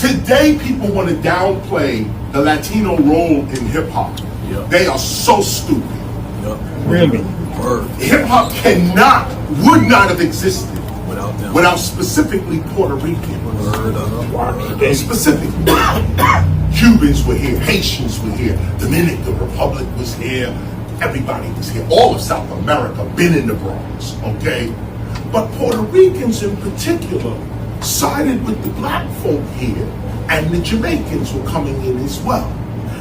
Today, people want to downplay the Latino role in hip hop. Yep. They are so stupid. Yep. Really? Hip hop would not have existed without specifically Puerto Rican. Specifically. Cubans were here, Haitians were here, Dominican Republic was here, everybody was here. All of South America been in the Bronx, okay? But Puerto Ricans in particular sided with the black folk here, and the Jamaicans were coming in as well.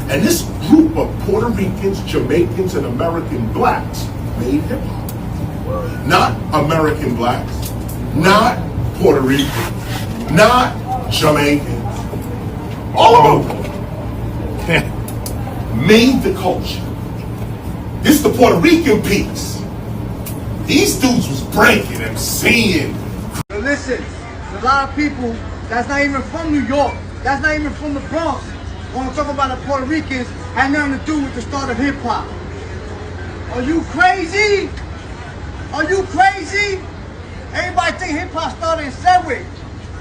And this group of Puerto Ricans, Jamaicans, and American blacks made hip hop. Not American blacks, not Puerto Ricans, not Jamaicans. All of them made the culture. This is the Puerto Rican piece. These dudes was breaking and singing. Listen, there's a lot of people that's not even from New York, that's not even from the Bronx, want to talk about the Puerto Ricans had nothing to do with the start of hip hop. Are you crazy? Are you crazy? Everybody think hip hop started in Sedgwick,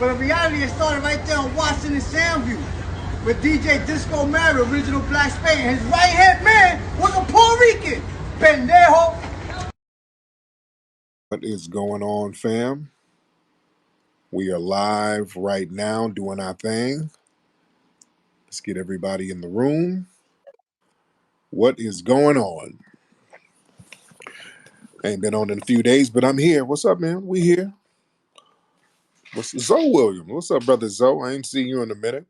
but in reality it started right there on Washington and Soundview with DJ Disco Mary, original Black Spain, and his right hand man was a Puerto Rican. Pendejo. What is going on, fam? We are live right now doing our thing. Let's get everybody in the room. What is going on? Ain't been on in a few days, but I'm here. What's up, man? We here. What's Zoe Williams? What's up, brother Zoe? I ain't seen you in a minute.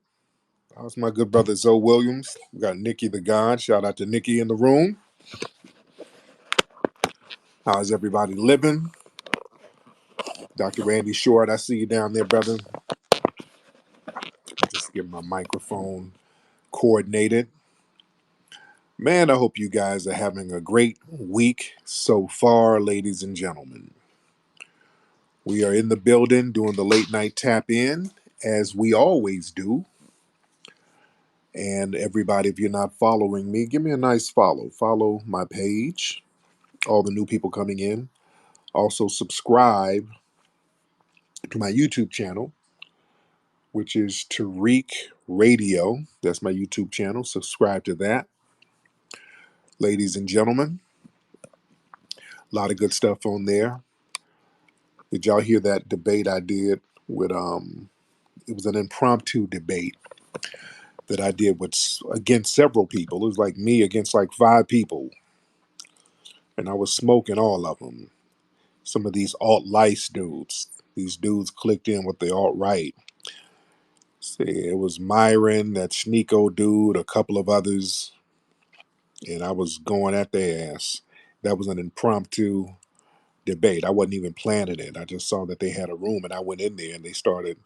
How's my good brother Zoe Williams? We got Nikki the God. Shout out to Nikki in the room. How's everybody living? Dr. Randy Short, I see you down there, brother. Just get my microphone coordinated. Man, I hope you guys are having a great week so far, ladies and gentlemen. We are in the building doing the late night tap in, as we always do. And everybody, if you're not following me, give me a nice follow. Follow my page, all the new people coming in. Also subscribe to my YouTube channel, which is Tariq Radio. That's my YouTube channel. Subscribe to that. Ladies and gentlemen, a lot of good stuff on there. Did y'all hear that debate I did with it was an impromptu debate that I did with against several people. It was like me against like 5 people. And I was smoking all of them. Some of these alt-lice dudes. These dudes clicked in with the alt-right. See, it was Myron, that Sneeko dude, a couple of others. And I was going at their ass. That was an impromptu debate. I wasn't even planning it. I just saw that they had a room and I went in there and they started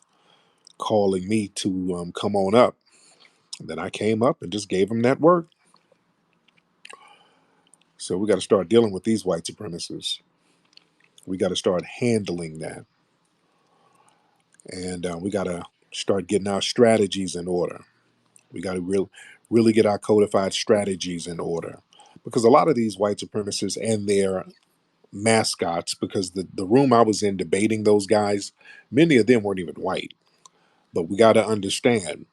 calling me to come on up. And then I came up and just gave them that work. So we got to start dealing with these white supremacists. We got to start handling that. And we got to start getting our strategies in order. We got to really get our codified strategies in order. Because a lot of these white supremacists and their mascots, because the room I was in debating those guys, many of them weren't even white. But we got to understand,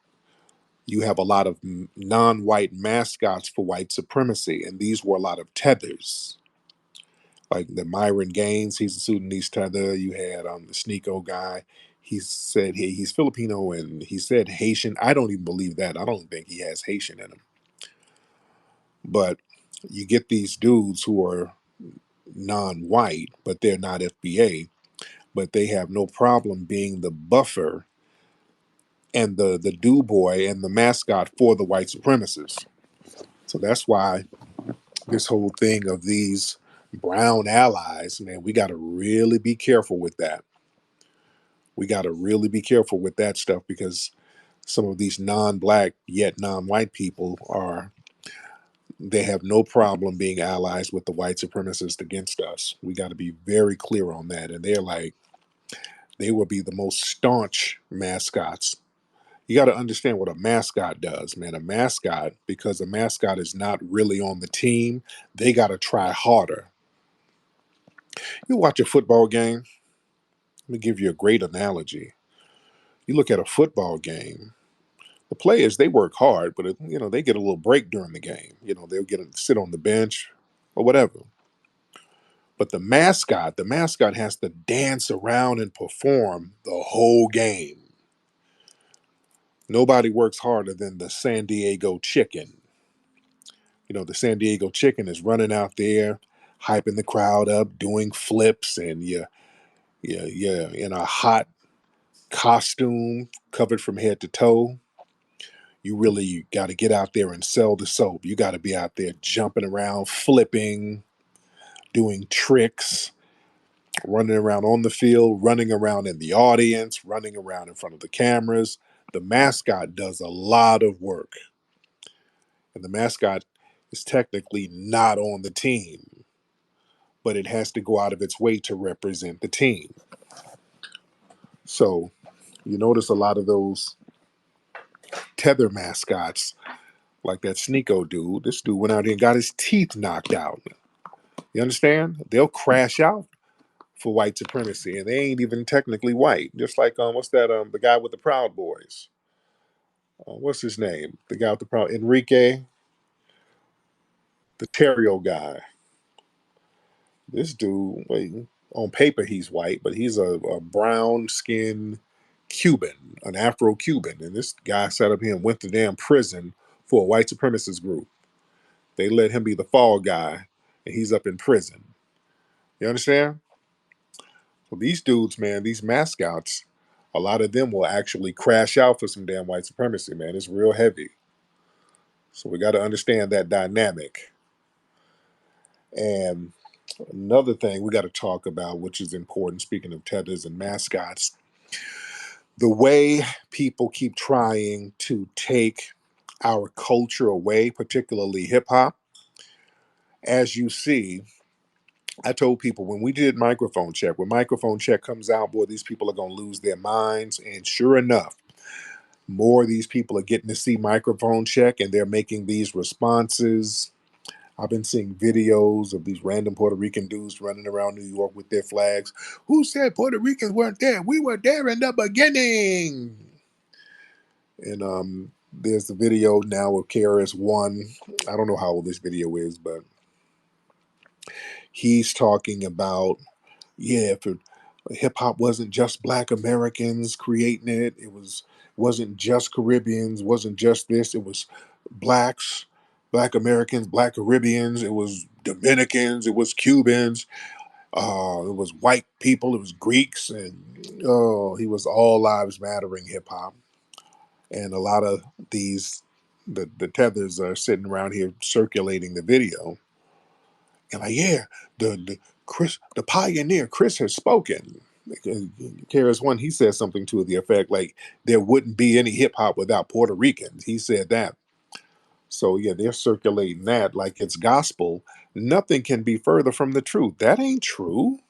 you have a lot of non-white mascots for white supremacy, and these were a lot of tethers. Like the Myron Gaines, he's a Sudanese tether. You had the Sneeko guy. He said he's Filipino, and he said Haitian. I don't even believe that. I don't think he has Haitian in him. But you get these dudes who are non-white, but they're not FBA, but they have no problem being the buffer and the do boy and the mascot for the white supremacists. So that's why this whole thing of these brown allies, man, we got to really be careful with that. We got to really be careful with that stuff, because some of these non-black yet non-white people they have no problem being allies with the white supremacists against us. We got to be very clear on that. And they will be the most staunch mascots. You got to understand what a mascot does, man. A mascot, because a mascot is not really on the team, they got to try harder. You watch a football game. Let me give you a great analogy. You look at a football game, The players, they work hard, but they get a little break during the game. They'll sit on the bench or whatever. But the mascot has to dance around and perform the whole game. Nobody works harder than the San Diego chicken. The San Diego chicken is running out there, hyping the crowd up, doing flips, and you're in a hot costume covered from head to toe. You really got to get out there and sell the soap. You got to be out there jumping around, flipping, doing tricks, running around on the field, running around in the audience, running around in front of the cameras. The mascot does a lot of work. And the mascot is technically not on the team, but it has to go out of its way to represent the team. So you notice a lot of those tether mascots, like that Sneeko dude. This dude went out here and got his teeth knocked out. You understand? They'll crash out for white supremacy, and they ain't even technically white. Just like what's that? The guy with the Proud Boys. What's his name? The guy with the Proud Enrique, the Terrio guy. This dude, on paper he's white, but he's a brown skinned Cuban, an Afro Cuban, and this guy sat up here and went to damn prison for a white supremacist group. They let him be the fall guy, and he's up in prison. You understand? Well, these dudes, man, these mascots, a lot of them will actually crash out for some damn white supremacy, man. It's real heavy. So we got to understand that dynamic. And another thing we got to talk about, which is important, speaking of tethers and mascots, the way people keep trying to take our culture away, particularly hip hop. As you see, I told people when we did microphone check, when microphone check comes out, boy, these people are going to lose their minds. And sure enough, more of these people are getting to see microphone check and they're making these responses. I've been seeing videos of these random Puerto Rican dudes running around New York with their flags. Who said Puerto Ricans weren't there? We were there in the beginning. And there's the video now of KRS-One. I don't know how old this video is, but he's talking about, if hip hop wasn't just Black Americans creating it, wasn't just Caribbeans, wasn't just this, it was blacks, Black Americans, Black Caribbeans, it was Dominicans, it was Cubans, it was white people, it was Greeks, and he was all lives mattering hip hop. And a lot of the tethers are sitting around here circulating the video. And like, the pioneer, Chris has spoken. KRS-One, he said something to the effect like, there wouldn't be any hip hop without Puerto Ricans. He said that. So yeah, they're circulating that like it's gospel. Nothing can be further from the truth. That ain't true.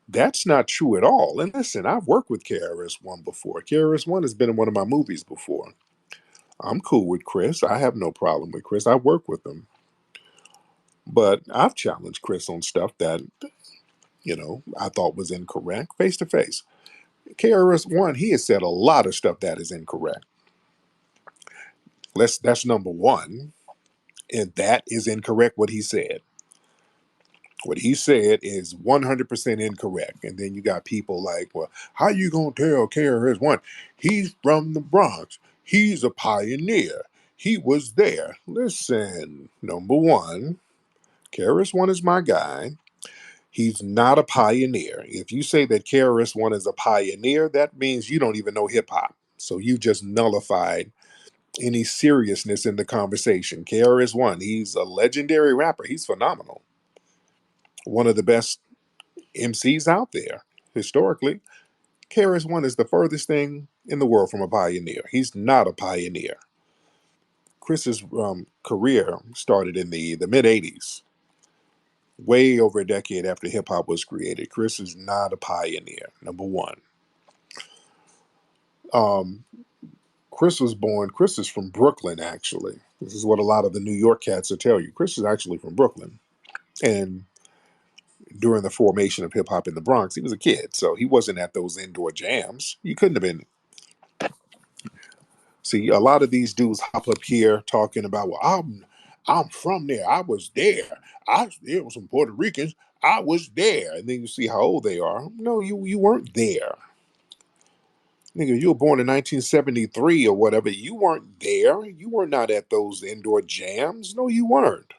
That's not true at all. And listen, I've worked with KRS-One before. KRS-One has been in one of my movies before. I'm cool with Chris. I have no problem with Chris. I work with him. But I've challenged Chris on stuff that, I thought was incorrect face to face. KRS-One, he has said a lot of stuff that is incorrect. That's number one. And that is incorrect what he said. What he said is 100% incorrect. And then you got people like, well, how you going to tell KRS-One? He's from the Bronx. He's a pioneer. He was there. Listen, number one, KRS-One is my guy. He's not a pioneer. If you say that KRS-One is a pioneer, that means you don't even know hip hop. So you just nullified any seriousness in the conversation. KRS-One, he's a legendary rapper. He's phenomenal. One of the best MCs out there historically. KRS-One is the furthest thing in the world from a pioneer. He's not a pioneer. Chris's career started in the mid 80s, way over a decade after hip hop was created. Chris is not a pioneer, number one. Chris is from Brooklyn, actually. This is what a lot of the New York cats will tell you. Chris is actually from Brooklyn. And during the formation of hip hop in the Bronx, he was a kid. So he wasn't at those indoor jams. He couldn't have been. See, a lot of these dudes hop up here talking about, well, I'm from there. I was there. There was some Puerto Ricans. I was there. And then you see how old they are. No, you weren't there. Nigga, you were born in 1973 or whatever. You weren't there. You were not at those indoor jams. No, you weren't.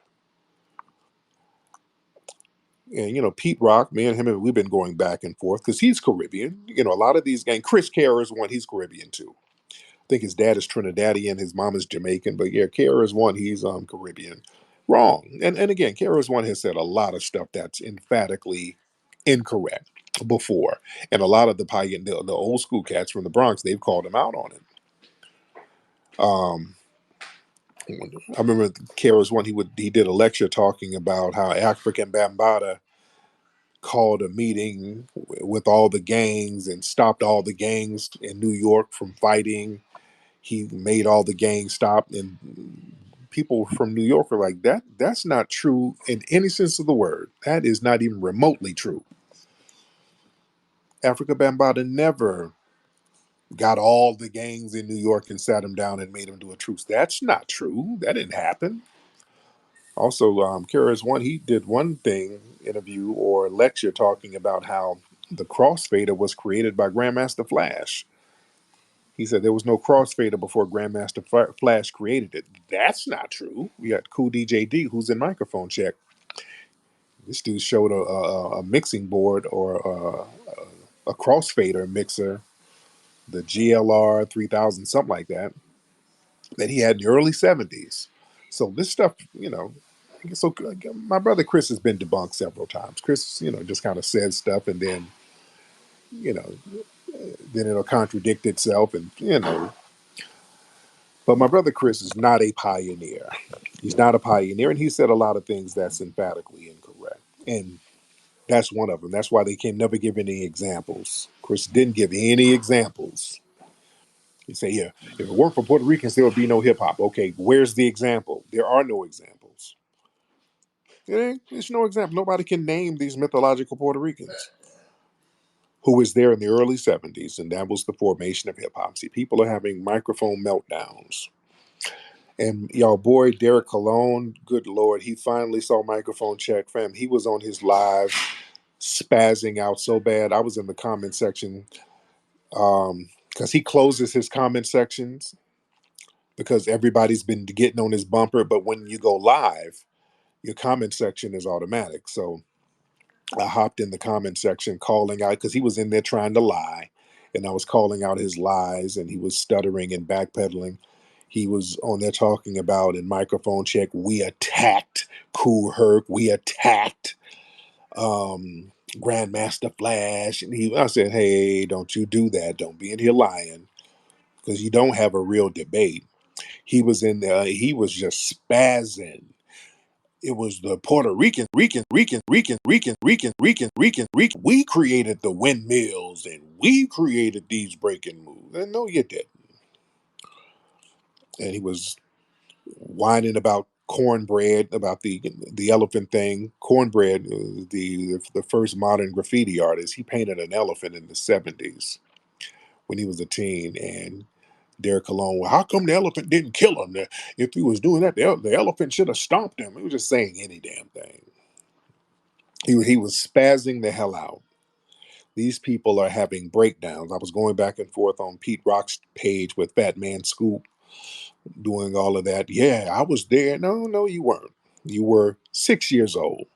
And Pete Rock, me and him, we've been going back and forth because he's Caribbean. A lot of these gangs. Chris Kerr is one. He's Caribbean too. I think his dad is Trinidadian, his mom is Jamaican. But yeah, Kerr is one. He's Caribbean. Wrong. And again, Kerr is one has said a lot of stuff that's emphatically incorrect before, and a lot of the old school cats from the Bronx, they've called him out on it. Um, I remember Kerr was one. He did a lecture talking about how African Bambaataa called a meeting with all the gangs and stopped all the gangs in New York from fighting. He made all the gangs stop, and people from New York are like, that's not true in any sense of the word. That is not even remotely true. Africa Bambaataa never got all the gangs in New York and sat them down and made them do a truce. That's not true. That didn't happen. Also, Kara's one, he did one thing, interview or lecture talking about how the crossfader was created by Grandmaster Flash. He said there was no crossfader before Grandmaster Flash created it. That's not true. We got Cool DJD, who's in microphone check. This dude showed a mixing board or a crossfader mixer, the GLR 3000, something like that he had in the early 70s. So this stuff, so my brother Chris has been debunked several times. Chris, just kind of says stuff and then, then it'll contradict itself but my brother Chris is not a pioneer. He's not a pioneer, and he said a lot of things that's emphatically incorrect. And that's one of them. That's why they can never give any examples. Chris didn't give any examples. You say, yeah, if it weren't for Puerto Ricans, there would be no hip hop. Okay, where's the example? There are no examples. There's no example. Nobody can name these mythological Puerto Ricans who was there in the early 70s, and that was the formation of hip hop. See, people are having microphone meltdowns. And y'all boy, Derek Colon, good Lord, he finally saw microphone check, fam. He was on his live spazzing out so bad. I was in the comment section because he closes his comment sections because everybody's been getting on his bumper. But when you go live, your comment section is automatic. So I hopped in the comment section calling out because he was in there trying to lie. And I was calling out his lies and he was stuttering and backpedaling. He was on there talking about in microphone check, we attacked Kool Herc. We attacked Grandmaster Flash. And I said, hey, don't you do that. Don't be in here lying because you don't have a real debate. He was in there. He was just spazzing. It was the Puerto Rican. We created the windmills and we created these breaking moves. And no, you didn't. And he was whining about cornbread, about the elephant thing. Cornbread, the first modern graffiti artist. He painted an elephant in the 70s when he was a teen, and Derek Colon, well, how come the elephant didn't kill him? If he was doing that, the elephant should have stomped him. He was just saying any damn thing. He was spazzing the hell out. These people are having breakdowns. I was going back and forth on Pete Rock's page with Fat Man Scoop doing all of that. Yeah, I was there. No, you weren't. You were 6 years old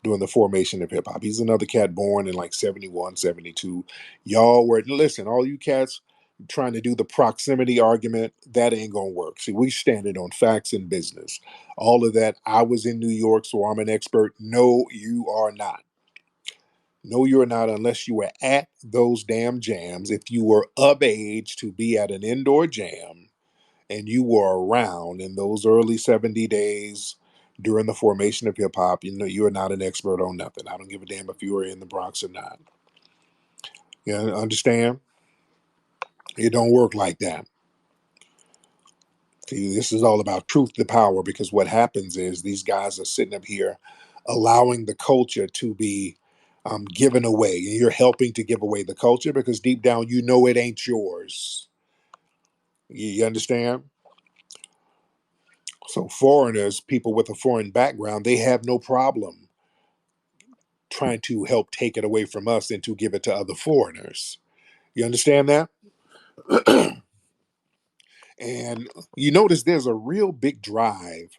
during the formation of hip hop. He's another cat born in like 71, 72. Y'all were, listen, all you cats trying to do the proximity argument, that ain't gonna work. See, we standing on facts and business. All of that, I was in New York, so I'm an expert. No, you are not. No, you're not unless you were at those damn jams. If you were of age to be at an indoor jam and you were around in those early 70 days during the formation of hip hop, you're not an expert on nothing. I don't give a damn if you were in the Bronx or not. You understand? It don't work like that. See, this is all about truth to power, because what happens is these guys are sitting up here allowing the culture to be given away. And you're helping to give away the culture because deep down, it ain't yours. You understand? So foreigners, people with a foreign background, they have no problem trying to help take it away from us and to give it to other foreigners. You understand that? And you notice there's a real big drive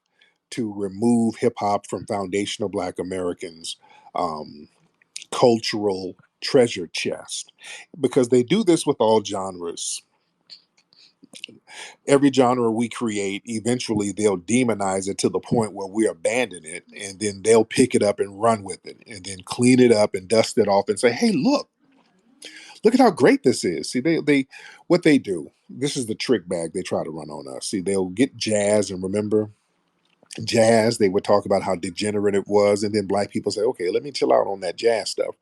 to remove hip hop from foundational Black Americans' um, cultural treasure chest, because they do this with all genres. Every genre we create, eventually they'll demonize it to the point where we abandon it, and then they'll pick it up and run with it, and then clean it up and dust it off and say, "Hey, look at how great this is." See, they what they do. This is the trick bag they try to run on us. See, they'll get jazz, and remember jazz, they would talk about how degenerate it was, and then Black people say, okay, let me chill out on that jazz stuff.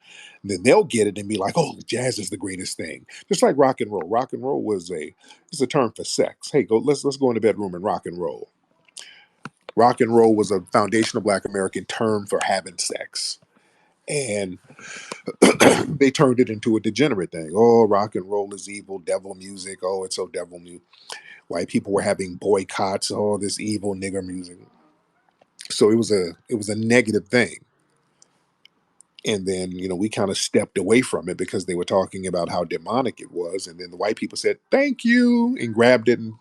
And then they'll get it and be like, oh, jazz is the greatest thing. Just like rock and roll. Rock and roll was it's a term for sex. Hey, let's go in the bedroom and rock and roll. Rock and roll was a foundational Black American term for having sex. And they turned it into a degenerate thing. Oh, rock and roll is evil, devil music. Oh, it's so devil music. White people were having boycotts. Oh, this evil nigger music. So it was a negative thing. And then, we kind of stepped away from it because they were talking about how demonic it was. And then the white people said, thank you, and grabbed it and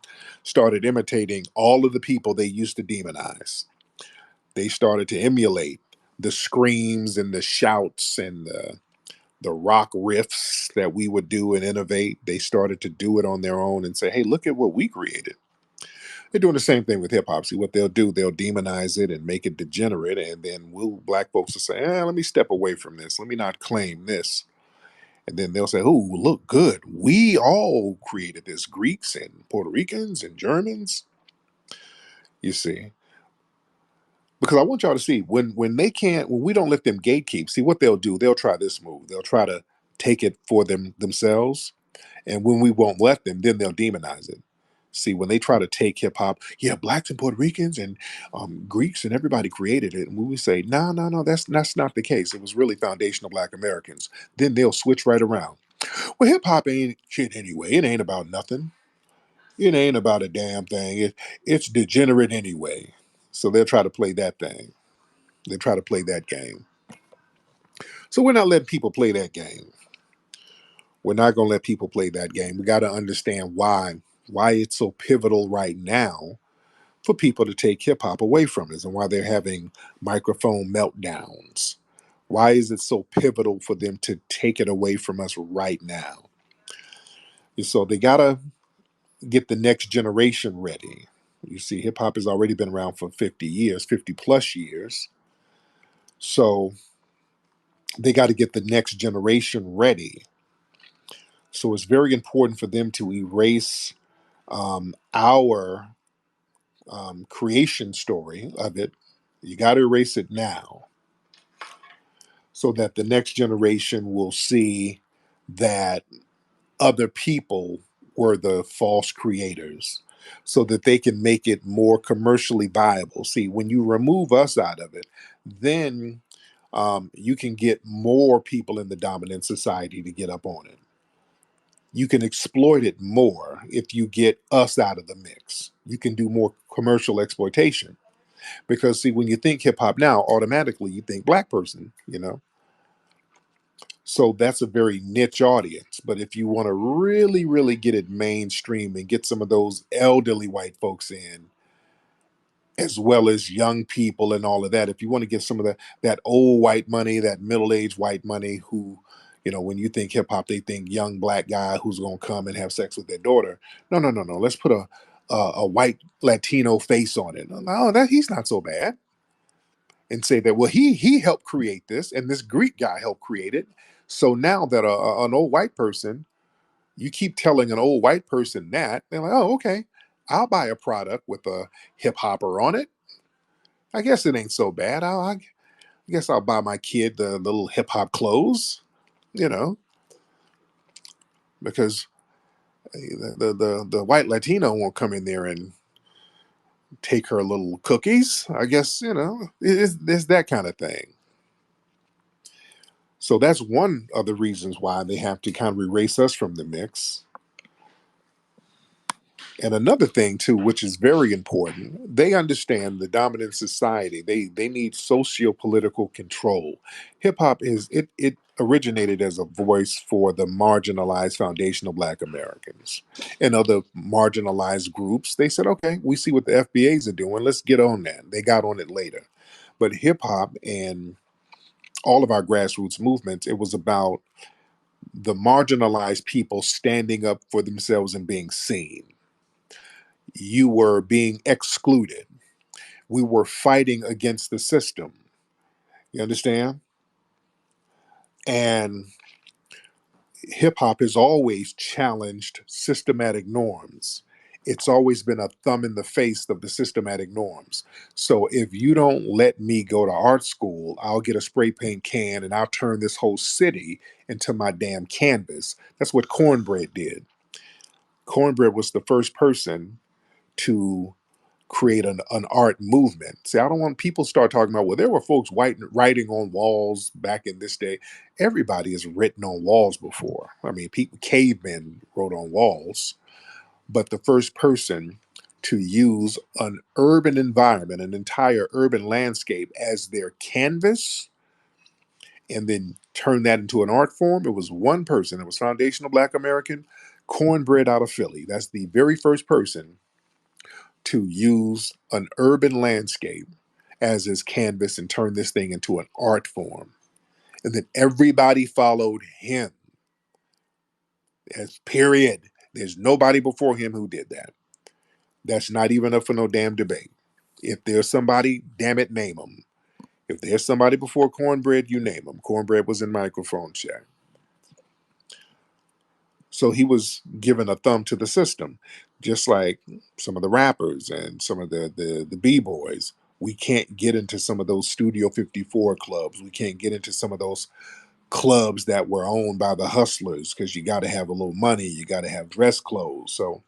started imitating all of the people they used to demonize. They started to emulate the screams and the shouts and the rock riffs that we would do and innovate. They started to do it on their own and say, hey, look at what we created. They're doing the same thing with hip hop. See what they'll do, they'll demonize it and make it degenerate. And then Black folks will say, let me step away from this. Let me not claim this. And then they'll say, oh, look good. We all created this, Greeks and Puerto Ricans and Germans. You see, because I want y'all to see when we don't let them gatekeep, see what they'll do. They'll try this move. They'll try to take it for themselves. And when we won't let them, then they'll demonize it. See, when they try to take hip hop, yeah, Blacks and Puerto Ricans and Greeks and everybody created it. And when we say, no, no, no, that's not the case. It was really foundational Black Americans. Then they'll switch right around. Well, hip hop ain't shit anyway. It ain't about nothing. It ain't about a damn thing. It's degenerate anyway. So they'll try to play that thing. They try to play that game. So we're not letting people play that game. We're not going to let people play that game. We got to understand why it's so pivotal right now for people to take hip hop away from us and why they're having microphone meltdowns. Why is it so pivotal for them to take it away from us right now? And so they got to get the next generation ready. You see, hip hop has already been around for 50 years, 50 plus years. So they got to get the next generation ready. So it's very important for them to erase our creation story of it. You got to erase it now so that the next generation will see that other people were the false creators so that they can make it more commercially viable. See, when you remove us out of it, then you can get more people in the dominant society to get up on it. You can exploit it more if you get us out of the mix. You can do more commercial exploitation. Because see, when you think hip hop now, automatically you think Black person. So that's a very niche audience. But if you want to really, really get it mainstream and get some of those elderly white folks in, as well as young people and all of that, if you want to get some of that old white money, that middle-aged white money who, when you think hip hop, they think young Black guy who's gonna come and have sex with their daughter. No, no, no, no. Let's put a white Latino face on it. No, that he's not so bad. And say that, well, he helped create this, and this Greek guy helped create it. So now that an old white person, you keep telling an old white person that, they're like, oh, okay, I'll buy a product with a hip hopper on it. I guess it ain't so bad. I guess I'll buy my kid the little hip hop clothes, you know, because the white Latino won't come in there and take her little cookies. I guess it's that kind of thing. So that's one of the reasons why they have to kind of erase us from the mix. And another thing too, which is very important, they understand the dominant society. They need socio-political control. Hip hop it originated as a voice for the marginalized foundational Black Americans and other marginalized groups. They said, okay, we see what the FBAs are doing. Let's get on that. They got on it later. But hip hop and all of our grassroots movements, it was about the marginalized people standing up for themselves and being seen. You were being excluded. We were fighting against the system. You understand? And hip hop has always challenged systematic norms. It's always been a thumb in the face of the systematic norms. So if you don't let me go to art school, I'll get a spray paint can and I'll turn this whole city into my damn canvas. That's what Cornbread did. Cornbread was the first person to create an art movement. See, I don't want people start talking about, well, there were folks writing on walls back in this day. Everybody has written on walls before. I mean, people, cavemen wrote on walls, but the first person to use an urban environment, an entire urban landscape as their canvas, and then turn that into an art form, it was one person. It was foundational Black American, Cornbread out of Philly. That's the very first person to use an urban landscape as his canvas and turn this thing into an art form. And then everybody followed him. As period. There's nobody before him who did that. That's not even up for no damn debate. If there's somebody, damn it, name them. If there's somebody before Cornbread, you name them. Cornbread was in microphone check. So he was given a thumb to the system, just like some of the rappers and some of the b-boys. We can't get into some of those Studio 54 clubs. We can't get into some of those clubs that were owned by the hustlers because you got to have a little money. You got to have dress clothes. So,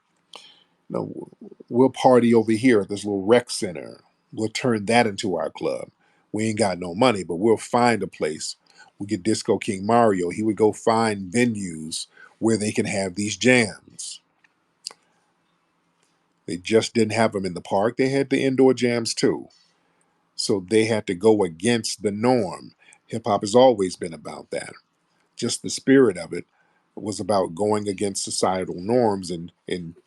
we'll party over here at this little rec center. We'll turn that into our club. We ain't got no money, but we'll find a place. We get Disco King Mario. He would go find venues where they can have these jams. They just didn't have them in the park. They had the indoor jams too. So they had to go against the norm. Hip hop has always been about that. Just the spirit of it was about going against societal norms and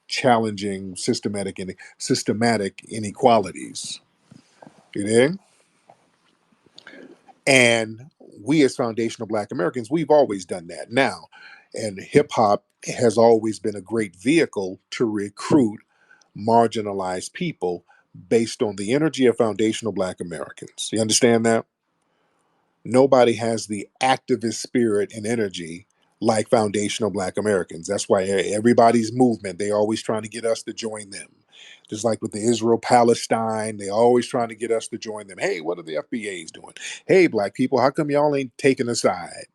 challenging systematic inequalities. You know? And we as foundational Black Americans, we've always done that now. And hip hop has always been a great vehicle to recruit marginalized people based on the energy of foundational Black Americans. You understand that? Nobody has the activist spirit and energy like foundational Black Americans. That's why everybody's movement, they always trying to get us to join them. Just like with the Israel Palestine, they always trying to get us to join them. Hey, what are the FBAs doing? Hey, Black people, how come y'all ain't taking a side?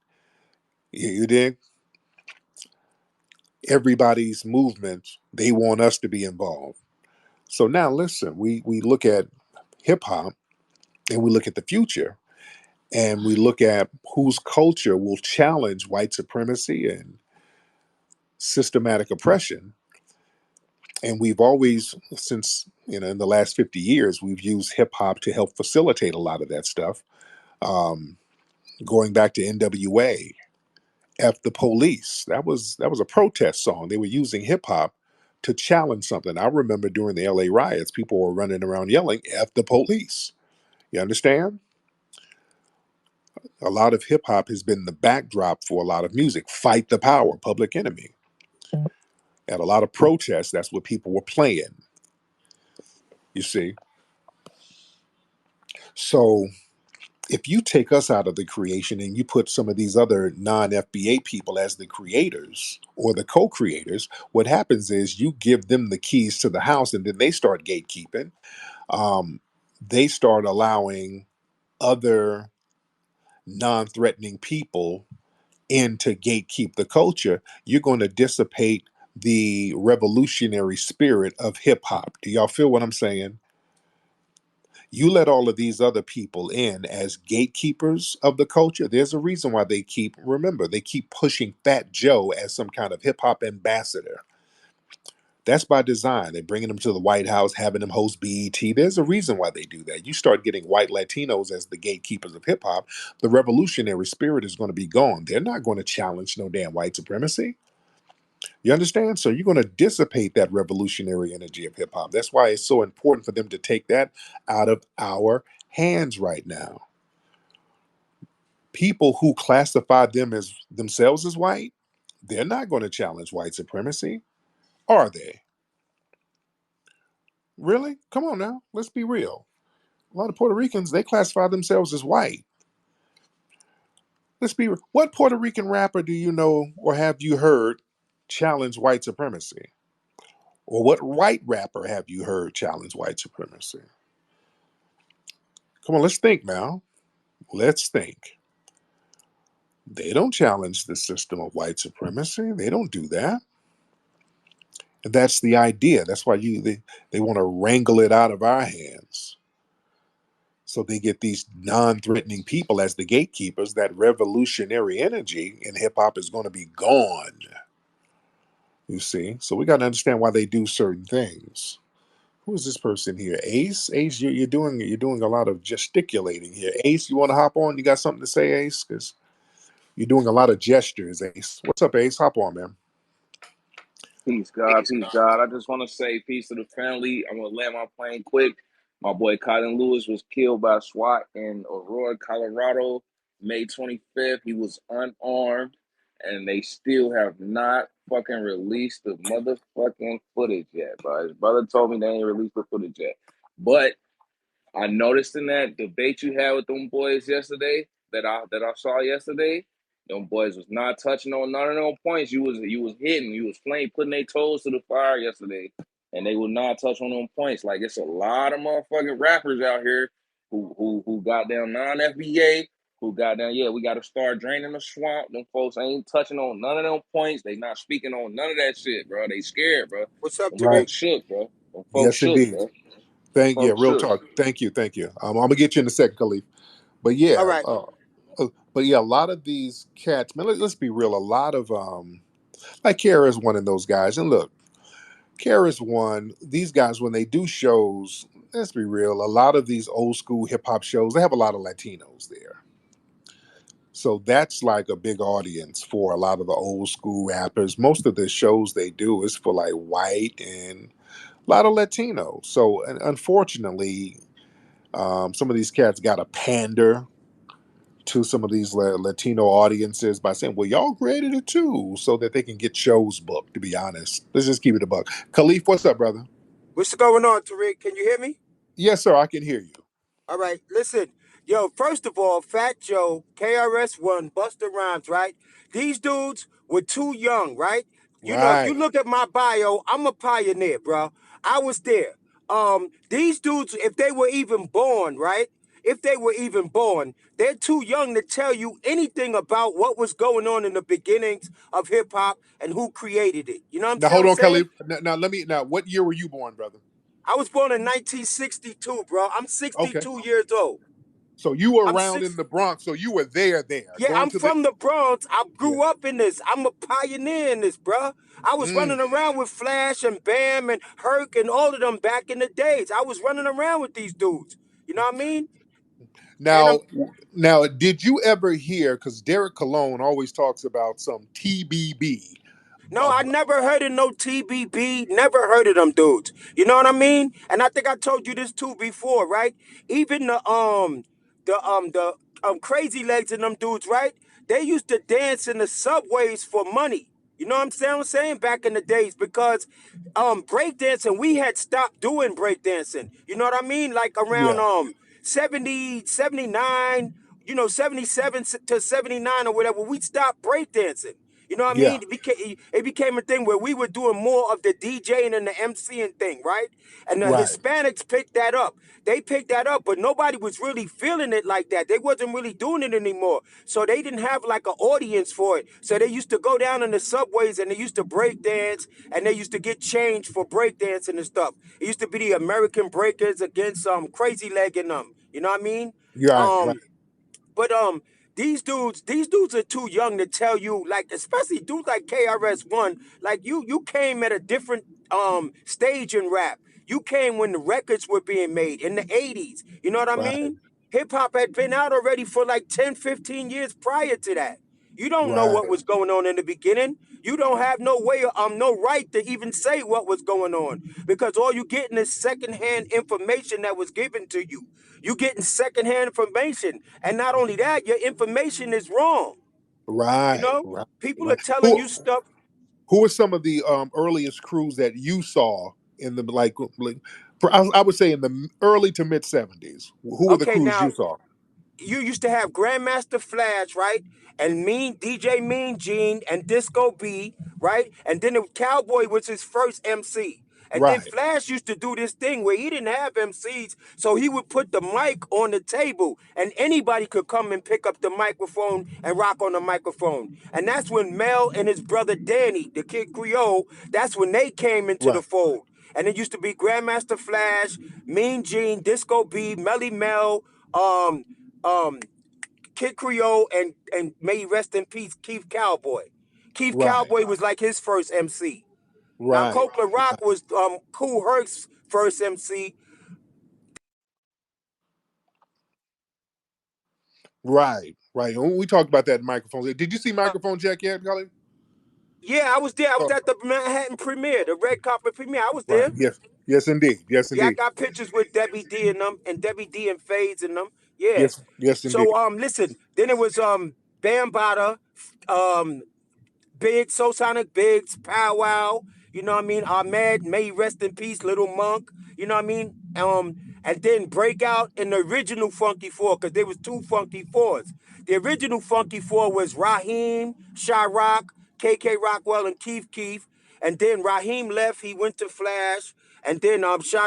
You dig? Everybody's movements, they want us to be involved. So now listen, we look at hip hop and we look at the future and we look at whose culture will challenge white supremacy and systematic oppression. And we've always, since, in the last 50 years, we've used hip hop to help facilitate a lot of that stuff. Um, Going back to NWA, F the Police, that was a protest song. They were using hip hop to challenge something. I remember during the LA riots, people were running around yelling, F the police. You understand? A lot of hip hop has been the backdrop for a lot of music. Fight the Power, Public Enemy. At a lot of protests, that's what people were playing. You see? So if you take us out of the creation and you put some of these other non-FBA people as the creators or the co-creators, what happens is you give them the keys to the house and then they start gatekeeping. They start allowing other non-threatening people in to gatekeep the culture. You're going to dissipate the revolutionary spirit of hip hop. Do y'all feel what I'm saying? You let all of these other people in as gatekeepers of the culture. There's a reason why remember, they keep pushing Fat Joe as some kind of hip hop ambassador That's by design. They're bringing them to the White House, having them host BET. There's a reason why they do that. You start getting white Latinos as the gatekeepers of hip hop, the revolutionary spirit is going to be gone. They're not going to challenge no damn white supremacy. You understand? So you're going to dissipate that revolutionary energy of hip hop. That's why it's so important for them to take that out of our hands right now. People who classify them as themselves as white, they're not going to challenge white supremacy, are they? Really? Come on now. Let's be real. A lot of Puerto Ricans, they classify themselves as white. Let's be real. What Puerto Rican rapper do you know or have you heard challenge white supremacy? Or what white rapper have you heard challenge white supremacy? Come on, let's think now. Let's think. They don't challenge the system of white supremacy. They don't do that. And that's the idea. That's why they want to wrangle it out of our hands. So they get these non-threatening people as the gatekeepers. That revolutionary energy in hip hop is going to be gone. You see? So we got to understand why they do certain things. Who is this person here? Ace? Ace, you're doing a lot of gesticulating here. Ace, you want to hop on? You got something to say, Ace? Because you're doing a lot of gestures, Ace. What's up, Ace? Hop on, man. Peace, God. Peace, God. I just want to say peace to the family. I'm going to land my plane quick. My boy Colin Lewis was killed by SWAT in Aurora, Colorado, May 25th. He was unarmed, and they still have not fucking released the motherfucking footage yet, bro. His brother told me they ain't released the footage yet. But I noticed in that debate you had with them boys yesterday, that I saw yesterday, them boys was not touching on none of them points. You was hitting, you was playing, putting their toes to the fire yesterday, and they would not touch on them points. Like, it's a lot of motherfucking rappers out here who got down non-FBA, who got down, yeah, we got to start draining the swamp. Them folks ain't touching on none of them points. They not speaking on none of that shit, bro. They scared, bro. What's up, Them Right. Tariq? folks shook, bro. Them folks Yes, shook, indeed. bro. Them Yeah, folks real shook. talk. Thank you. I'm gonna get you in a second, Khalif. But All yeah, right. a lot of these cats, man. Let's be real. A lot of like Kara's one of those guys. And look, Kara's one. These guys, when they do shows, let's be real. A lot of these old school hip hop shows, they have a lot of Latinos there. So that's like a big audience for a lot of the old school rappers. Most of the shows they do is for like white and a lot of Latinos. So unfortunately, some of these cats got to pander to some of these Latino audiences by saying, well, y'all created it too, so that they can get shows booked, to be honest. Let's just keep it a buck. Khalif, what's up, brother? What's going on, Tariq? Can you hear me? Yes, sir, I can hear you. All right. Listen, yo, first of all, Fat Joe, KRS-One, Busta Rhymes, right? These dudes were too young, right? You know, you Right. look at my bio, I'm a pioneer, bro. I was there. These dudes, if they were even born, right? If they were even born, they're too young to tell you anything about what was going on in the beginnings of hip hop and who created it. You know Now, what hold I'm on, saying? Khalif. Now, what year were you born, brother? I was born in 1962, bro. I'm Okay. 62 years old. So you were I'm around in six. the Bronx, so you were there, Yeah, going I'm to the. from the Bronx. I Yeah. grew up in this. I'm a pioneer in this, bro. I was Mm. running around with Flash and Bam and Herc and all of them back in the days. I was running around with these dudes. You know what I mean? And I'm Now, did you ever hear? Because Derek Cologne always talks about some TBB. No, I never heard of no TBB. Never heard of them dudes. You know what I mean? And I think I told you this too before, right? Even the crazy legs and them dudes, right? They used to dance in the subways for money. You know what I'm saying? Back in the days, because breakdancing, we had stopped doing breakdancing. You know what I mean? Like around Yeah, 70, 79, 77 to 79 or whatever, we stopped breakdancing. You know what I yeah, mean? It became a thing where we were doing more of the DJing and the MCing thing, right? And the right. Hispanics picked that up. They picked that up, but nobody was really feeling it like that. They wasn't really doing it anymore. So they didn't have like an audience for it. So they used to go down in the subways and they used to break dance and they used to get changed for break dancing and stuff. It used to be the American Breakers against Crazy Leg and them. You know what I mean? Right, right. Um, but these dudes are too young to tell you, like, especially dudes like KRS One. Like you came at a different staging rap. You came when the records were being made in the 80s. You know what I Right. mean? Hip hop had been out already for like 10, 15 years prior to that. You don't know what Right. was going on in the beginning. You don't have no way, no right to even say what was going on because all you getting is secondhand information that was given to you. You getting secondhand information, and not only that, your information is wrong. You Right. know, Right. people are Right. telling you stuff. Who are some of the earliest crews that you saw in the I would say in the early to mid '70s? Who were the Okay, crews you now saw? you used to have Grandmaster Flash, right? And DJ Mean Gene and Disco B, right? And then the Cowboy was his first MC. And then Right. Flash used to do this thing where he didn't have MCs, so he would put the mic on the table, and anybody could come and pick up the microphone and rock on the microphone. And that's when Mel and his brother Danny, the Kid Creole, that's when they came into the Right. fold. And it used to be Grandmaster Flash, Mean Gene, Disco B, Melly Mel, um, um, Kid Creole, and may he rest in peace, Keith Cowboy. Keith Right. Cowboy was like his first MC. Now Right. Coke Rock was Kool Herc's first MC. Right. Right. And when we talked about that microphone, did you see Microphone Jack yet, Kelly? Yeah, I was there. I was Oh, at the Manhattan premiere, the red carpet premiere. I was right. there. Yes. Yes, indeed. Yes, Yeah, I indeed. got pictures with Debbie D and them, and Debbie D and Fades and them. Yeah. Yes. Yes, indeed. So listen. Then it was Bambada, um, Big, Sonic Biggs, Pow Wow, you know what I mean? Ahmed, may he rest in peace, Little Monk, you know what I mean? And then break out in the original Funky Four, because there was two Funky Fours. The original Funky Four was Raheem, Rock, KK Rockwell, and Keith. And then Raheem left, he went to Flash. And then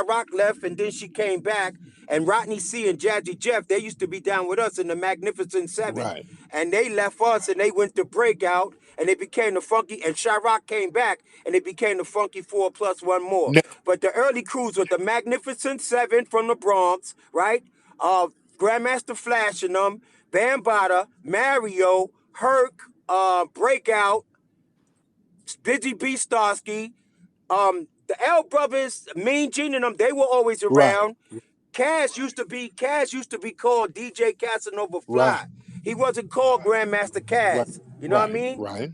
Rock left, and then she came back. And Rodney C and Jazzy Jeff, they used to be down with us in the Magnificent Seven. Right. And they left us and they went to Breakout and they became the Funky, and Chirac came back and they became the Funky Four plus one more. Now, But the early crews were the Magnificent Seven from the Bronx, right? Grandmaster Flash and them, Bambada, Mario, Herc, Breakout, Busy B Starsky, the L brothers, Mean Gene and them, they were always right. around. Cash used to be called DJ Casanova Right. Fly. He wasn't called Grandmaster Right. Cass. You know what I Right. mean? Right.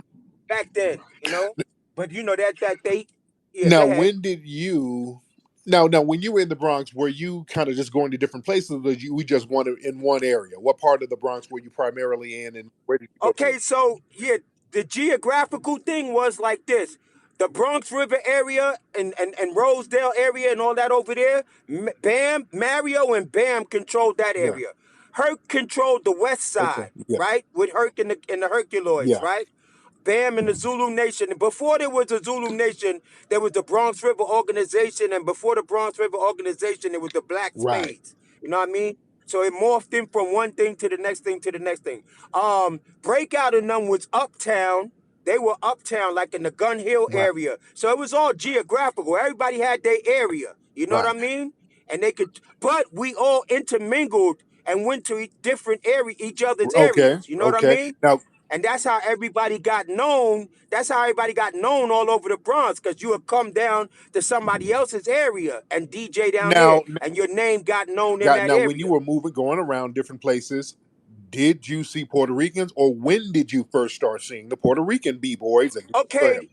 Back then, you know. But you know that they, yeah. Go Now, ahead. when did you? Now, when you were in the Bronx, were you kind of just going to different places, or did you we just wanted in one area? What part of the Bronx were you primarily in, and where did you go to? Okay, so yeah, the geographical thing was like this. The Bronx River area and Rosedale area and all that over there, Bam, Mario and Bam controlled that Yeah. area. Herc controlled the west Okay. side, Yeah. right? With Herc and the Herculoids, Yeah. right? Bam and the Zulu Nation. And before there was a Zulu Nation, there was the Bronx River Organization. And before the Bronx River Organization, there was the Black Right. Spades. You know what I mean? So it morphed in from one thing to the next thing to the next thing. Breakout in them was uptown. They were uptown, like in the Gun Hill Right. area. So it was all geographical. Everybody had their area. You know what I Right. mean? And they could, but we all intermingled and went to different each other's Okay. areas. You know what I Okay. mean? Now. And that's how everybody got known. That's how everybody got known all over the Bronx, because you would come down to somebody else's area and DJ down there, Now. and your name got known in that When you area. were moving, going around different places, did you see Puerto Ricans, or when did you first start seeing the Puerto Rican b boys? Go ahead. Okay,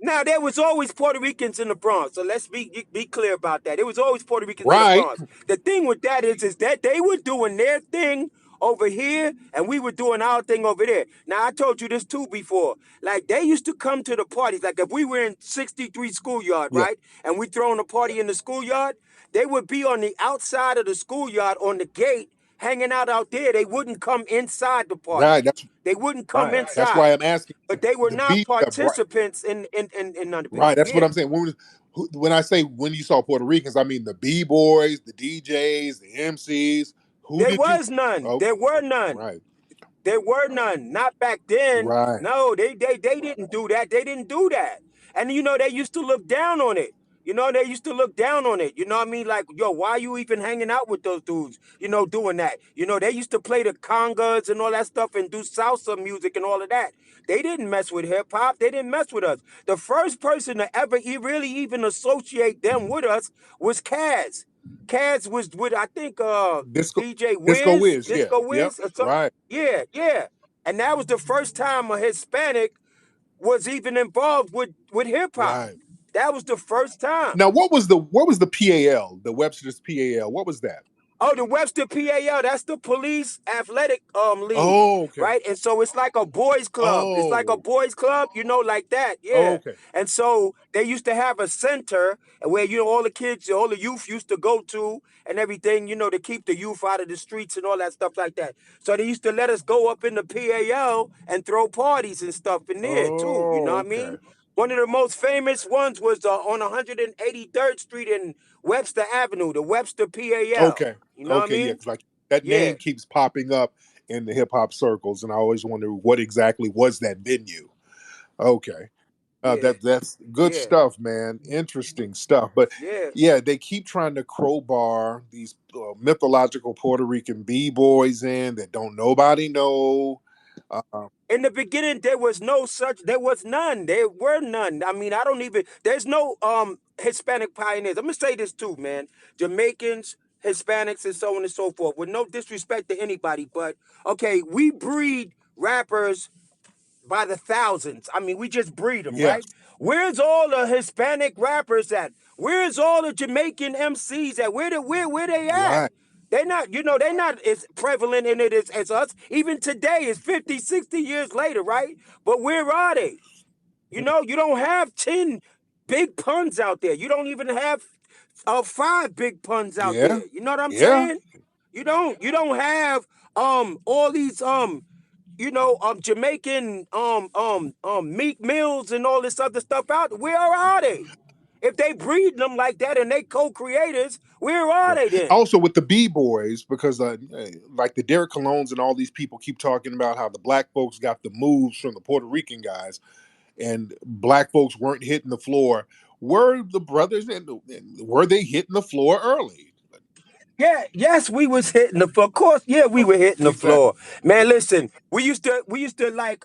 now there was always Puerto Ricans in the Bronx, so let's be clear about that. There was always Puerto Ricans in the Right. Bronx. The thing with that is that they were doing their thing over here, and we were doing our thing over there. Now I told you this too before. Like they used to come to the parties. Like if we were in 63 schoolyard, Yeah. right, and we throwing a party in the schoolyard, they would be on the outside of the schoolyard on the gate, hanging out there. They wouldn't come inside the Right. party. They wouldn't come Right. That's why inside, I'm asking but they were the not B. Right. participants in none of it. Right. That's what Yeah, I'm saying. When I say when you saw Puerto Ricans, I mean the b boys, the DJs, the MCs. Who there did you? was none. Oh, There were none. right. There were none. Not back then. Right. No, they didn't do that. They didn't do that. And you know they used to look down on it. You know, they used to look down on it. You know what I mean? Like, yo, why you even hanging out with those dudes? You know, doing that. You know, they used to play the congas and all that stuff and do salsa music and all of that. They didn't mess with hip hop. They didn't mess with us. The first person to ever really even associate them with us was Kaz. Kaz was with, I think, Disco, DJ Disco Wiz, Wiz. Yeah. Disco Yep. Wiz, or something. Right. Yeah, yeah. And that was the first time a Hispanic was even involved with hip hop. Right. That was the first time. Now, what was the PAL? The Webster's PAL. What was that? Oh, the Webster PAL, that's the police athletic league, Oh, okay. right? And so it's like a boys club. It's like a Oh, boys club, you know, like that. Yeah. okay. And so they used to have a center where, you know, all the kids, all the youth used to go to and everything, you know, to keep the youth out of the streets and all that stuff like that. So they used to let us go up in the PAL and throw parties and stuff in there too. You know Oh, what I okay. mean? One of the most famous ones was on 183rd Street in Webster Avenue, the Webster PAL. Okay. You know what I Okay. Yeah. mean? Because like that Yeah, name keeps popping up in the hip hop circles, and I always wonder what exactly was that venue. Okay. yeah, That's good yeah, stuff, man. Interesting stuff. But yeah. yeah, they keep trying to crowbar these mythological Puerto Rican b-boys in that don't nobody know. Uh, In the beginning, there was none. There were none. I mean, I don't even, there's no Hispanic pioneers. I'm gonna say this too, man. Jamaicans, Hispanics, and so on and so forth. With no disrespect to anybody, but okay, we breed rappers by the thousands. I mean, we just breed them, yes, right? Where's all the Hispanic rappers at? Where's all the Jamaican MCs at? Where they at? right. They're not, you know, they're not as prevalent in it as us. Even today, it's 50, 60 years later, right? But where are they? You know, you don't have 10 big puns out there. You don't even have 5 big puns out Yeah, there. You know what I'm yeah, saying? You don't have all these Jamaican Meek Mills and all this other stuff out. Where are they? If they breed them like that and they co-creators, where are yeah. they then? Also with the b-boys, because like the Derek Colones and all these people keep talking about how the black folks got the moves from the Puerto Rican guys, and black folks weren't hitting the floor. Were the brothers and were they hitting the floor early? Yeah, yes, we was hitting the floor. Of course, yeah, we were hitting the Exactly. floor. Man, listen, we used to like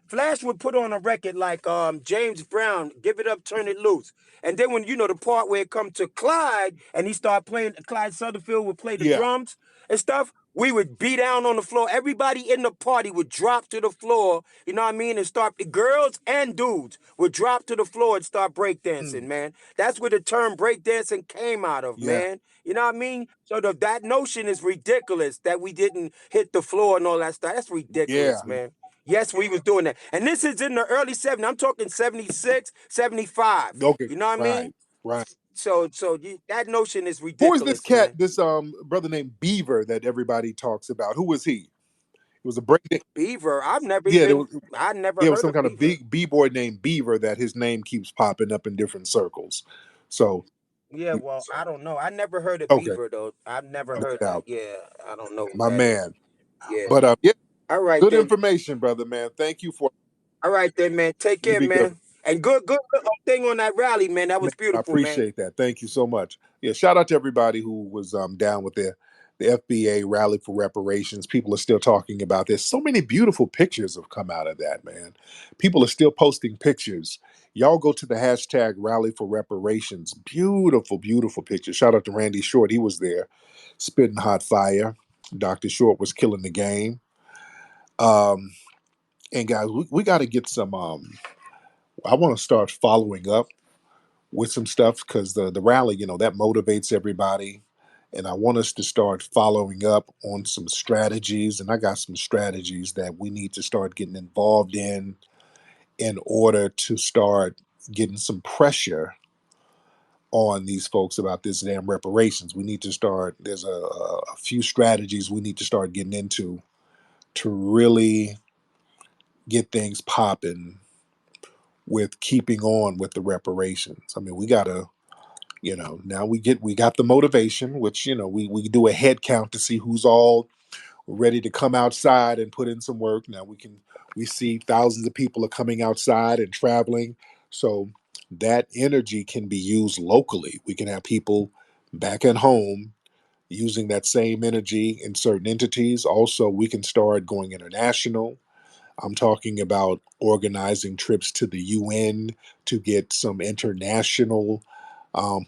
Flash would put on a record like James Brown, Give It Up, Turn It Loose. And then when you know the part where it come to Clyde and he started playing, Clyde Sutherfield would play the Yeah. drums and stuff, we would be down on the floor. Everybody in the party would drop to the floor, you know what I mean, and start, girls and dudes would drop to the floor and start breakdancing, Hmm. man. That's where the term breakdancing came out of, Yeah. man. You know what I mean? So that notion is ridiculous that we didn't hit the floor and all that stuff. That's Yeah. ridiculous, man. Yes, we was doing that. And this is in the early 70s. I'm talking 76, 75. Okay. You know what I Right. mean? Right. That notion is Who is this ridiculous, cat? man. This brother named Beaver that everybody talks about. Who was he? It was a break. Beaver, Yeah. I never There was heard some of kind of Beaver. big b-boy named Beaver that his name keeps popping up in different circles. So Yeah, well, I don't know. I never heard of okay, Beaver though. I've never no heard that. doubt, Yeah, I don't know what my that is. man. Yeah. But yeah, All right good then. information, brother, man. Thank you for. All right then, man. Take You care, be good. man. And good thing on that rally, man. That Man, was I beautiful, man. appreciate that. Thank you so much. Yeah, shout out to everybody who was down with the FBA rally for reparations. People are still talking about this. So many beautiful pictures have come out of that, man. People are still posting pictures. Y'all go to the hashtag rally for reparations. Beautiful, beautiful pictures. Shout out to Randy Short. He was there spitting hot fire. Dr. Short was killing the game. Um, and guys, we got to get some I want to start following up with some stuff because the rally, that motivates everybody. And I want us to start following up on some strategies. And I got some strategies that we need to start getting involved in order to start getting some pressure on these folks about this damn reparations. We need to start, there's a few strategies we need to start getting into to really get things popping with keeping on with the reparations. I mean, we got to, now we got the motivation, which we do a head count to see who's all ready to come outside and put in some work. Now we see thousands of people are coming outside and traveling, so that energy can be used locally. We can have people back at home using that same energy in certain entities. Also, we can start going international. I'm talking about organizing trips to the UN to get some international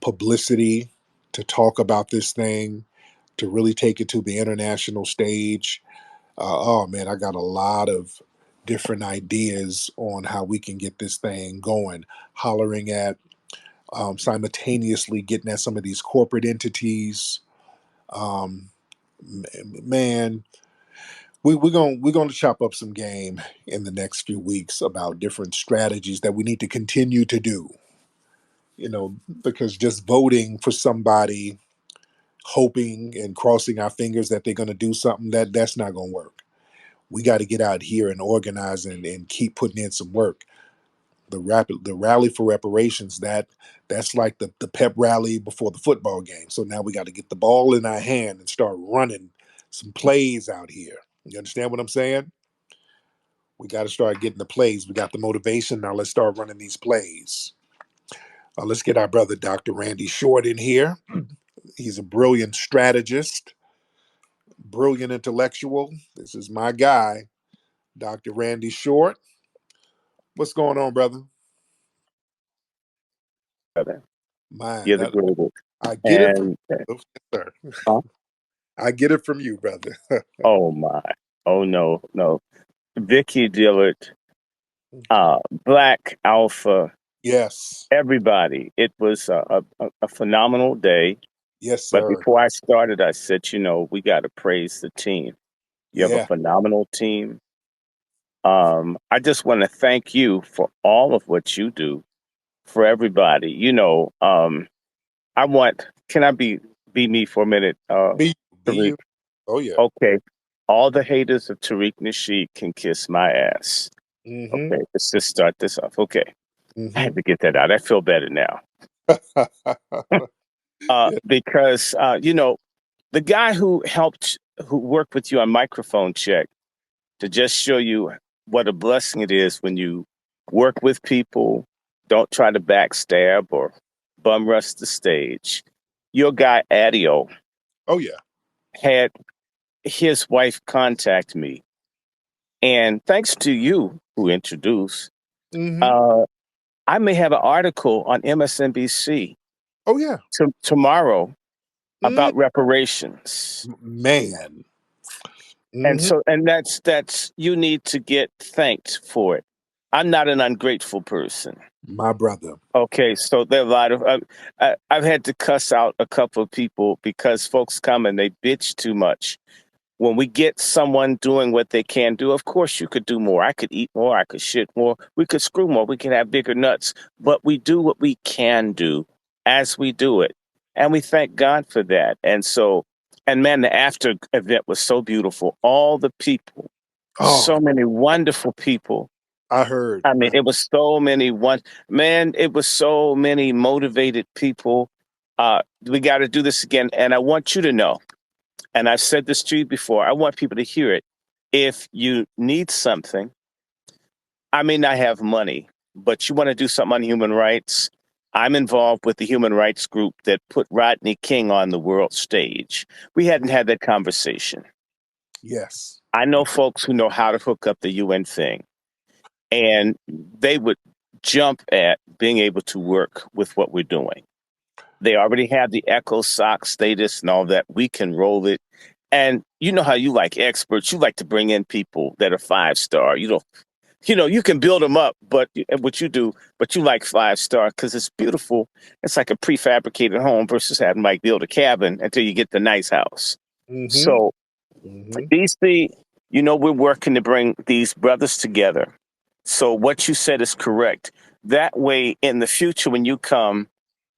publicity to talk about this thing, to really take it to the international stage. Oh man, I got a lot of different ideas on how we can get this thing going. Hollering at simultaneously getting at some of these corporate entities. Um, man, we're gonna chop up some game in the next few weeks about different strategies that we need to continue to do. You know, because just voting for somebody, hoping and crossing our fingers that they're going to do something, that's not going to work. We got to get out here and organize and keep putting in some work. The rally for reparations, that's like the pep rally before the football game. So now we got to get the ball in our hand and start running some plays out here. You understand what I'm saying? We got to start getting the plays. We got the motivation. Now let's start running these plays. Let's get our brother Dr. Randy Short in here. He's a brilliant strategist, brilliant intellectual. This is my guy, Dr. Randy Short. What's going on, brother? Brother. Man, You're the greatest. I get it from And you, sir. huh? I get it from you, brother. Oh my. Oh no, no. Vicky Dillard, Black Alpha, Yes. everybody. It was a phenomenal day. Yes, But sir. before I started, I said, we got to praise the team. You have a Yeah. phenomenal team. I just want to thank you for all of what you do for everybody. Can I be me for a minute? Be Tariq? you. Oh yeah. Okay. All the haters of Tariq Nasheed can kiss my ass. Mm-hmm. Okay, let's just start this off. Okay. I Mm-hmm. had to get that out. I feel better now. Yeah. Because the guy who worked with you on microphone check to just show you what a blessing it is when you work with people, don't try to backstab or bum rush the stage. Your guy Adio Oh yeah. had his wife contact me, and thanks to you who introduced, Mm-hmm. uh, I may have an article on MSNBC Oh yeah. tomorrow Mm, about reparations. man. And Mm-hmm. so, and that's you need to get thanked for it. I'm not an ungrateful person. My brother. Okay, so there are a lot of I've had to cuss out a couple of people because folks come and they bitch too much. When we get someone doing what they can do, of course you could do more. I could eat more. I could shit more. We could screw more. We can have bigger nuts. But we do what we can do as we do it. And we thank God for that. And so, and man, the after event was so beautiful. All the people, Oh, so many wonderful people. I heard. I mean, it was so many it was so many motivated people. We got to do this again. And I want you to know, and I've said this to you before, I want people to hear it. If you need something, I may not have money, but you want to do something on human rights, I'm involved with the human rights group that put Rodney King on the world stage. We hadn't had that conversation. Yes. I know folks who know how to hook up the UN thing, and they would jump at being able to work with what we're doing. They already have the ECOSOC status and all that. We can roll it. And you know how you like experts. You like to bring in people that are 5-star. You can build them up, but what you do, but you like 5-star because it's beautiful. It's like a prefabricated home versus having like build a cabin until you get the nice house. Mm-hmm. So Mm-hmm. DC, we're working to bring these brothers together. So what you said is correct. That way, in the future, when you come,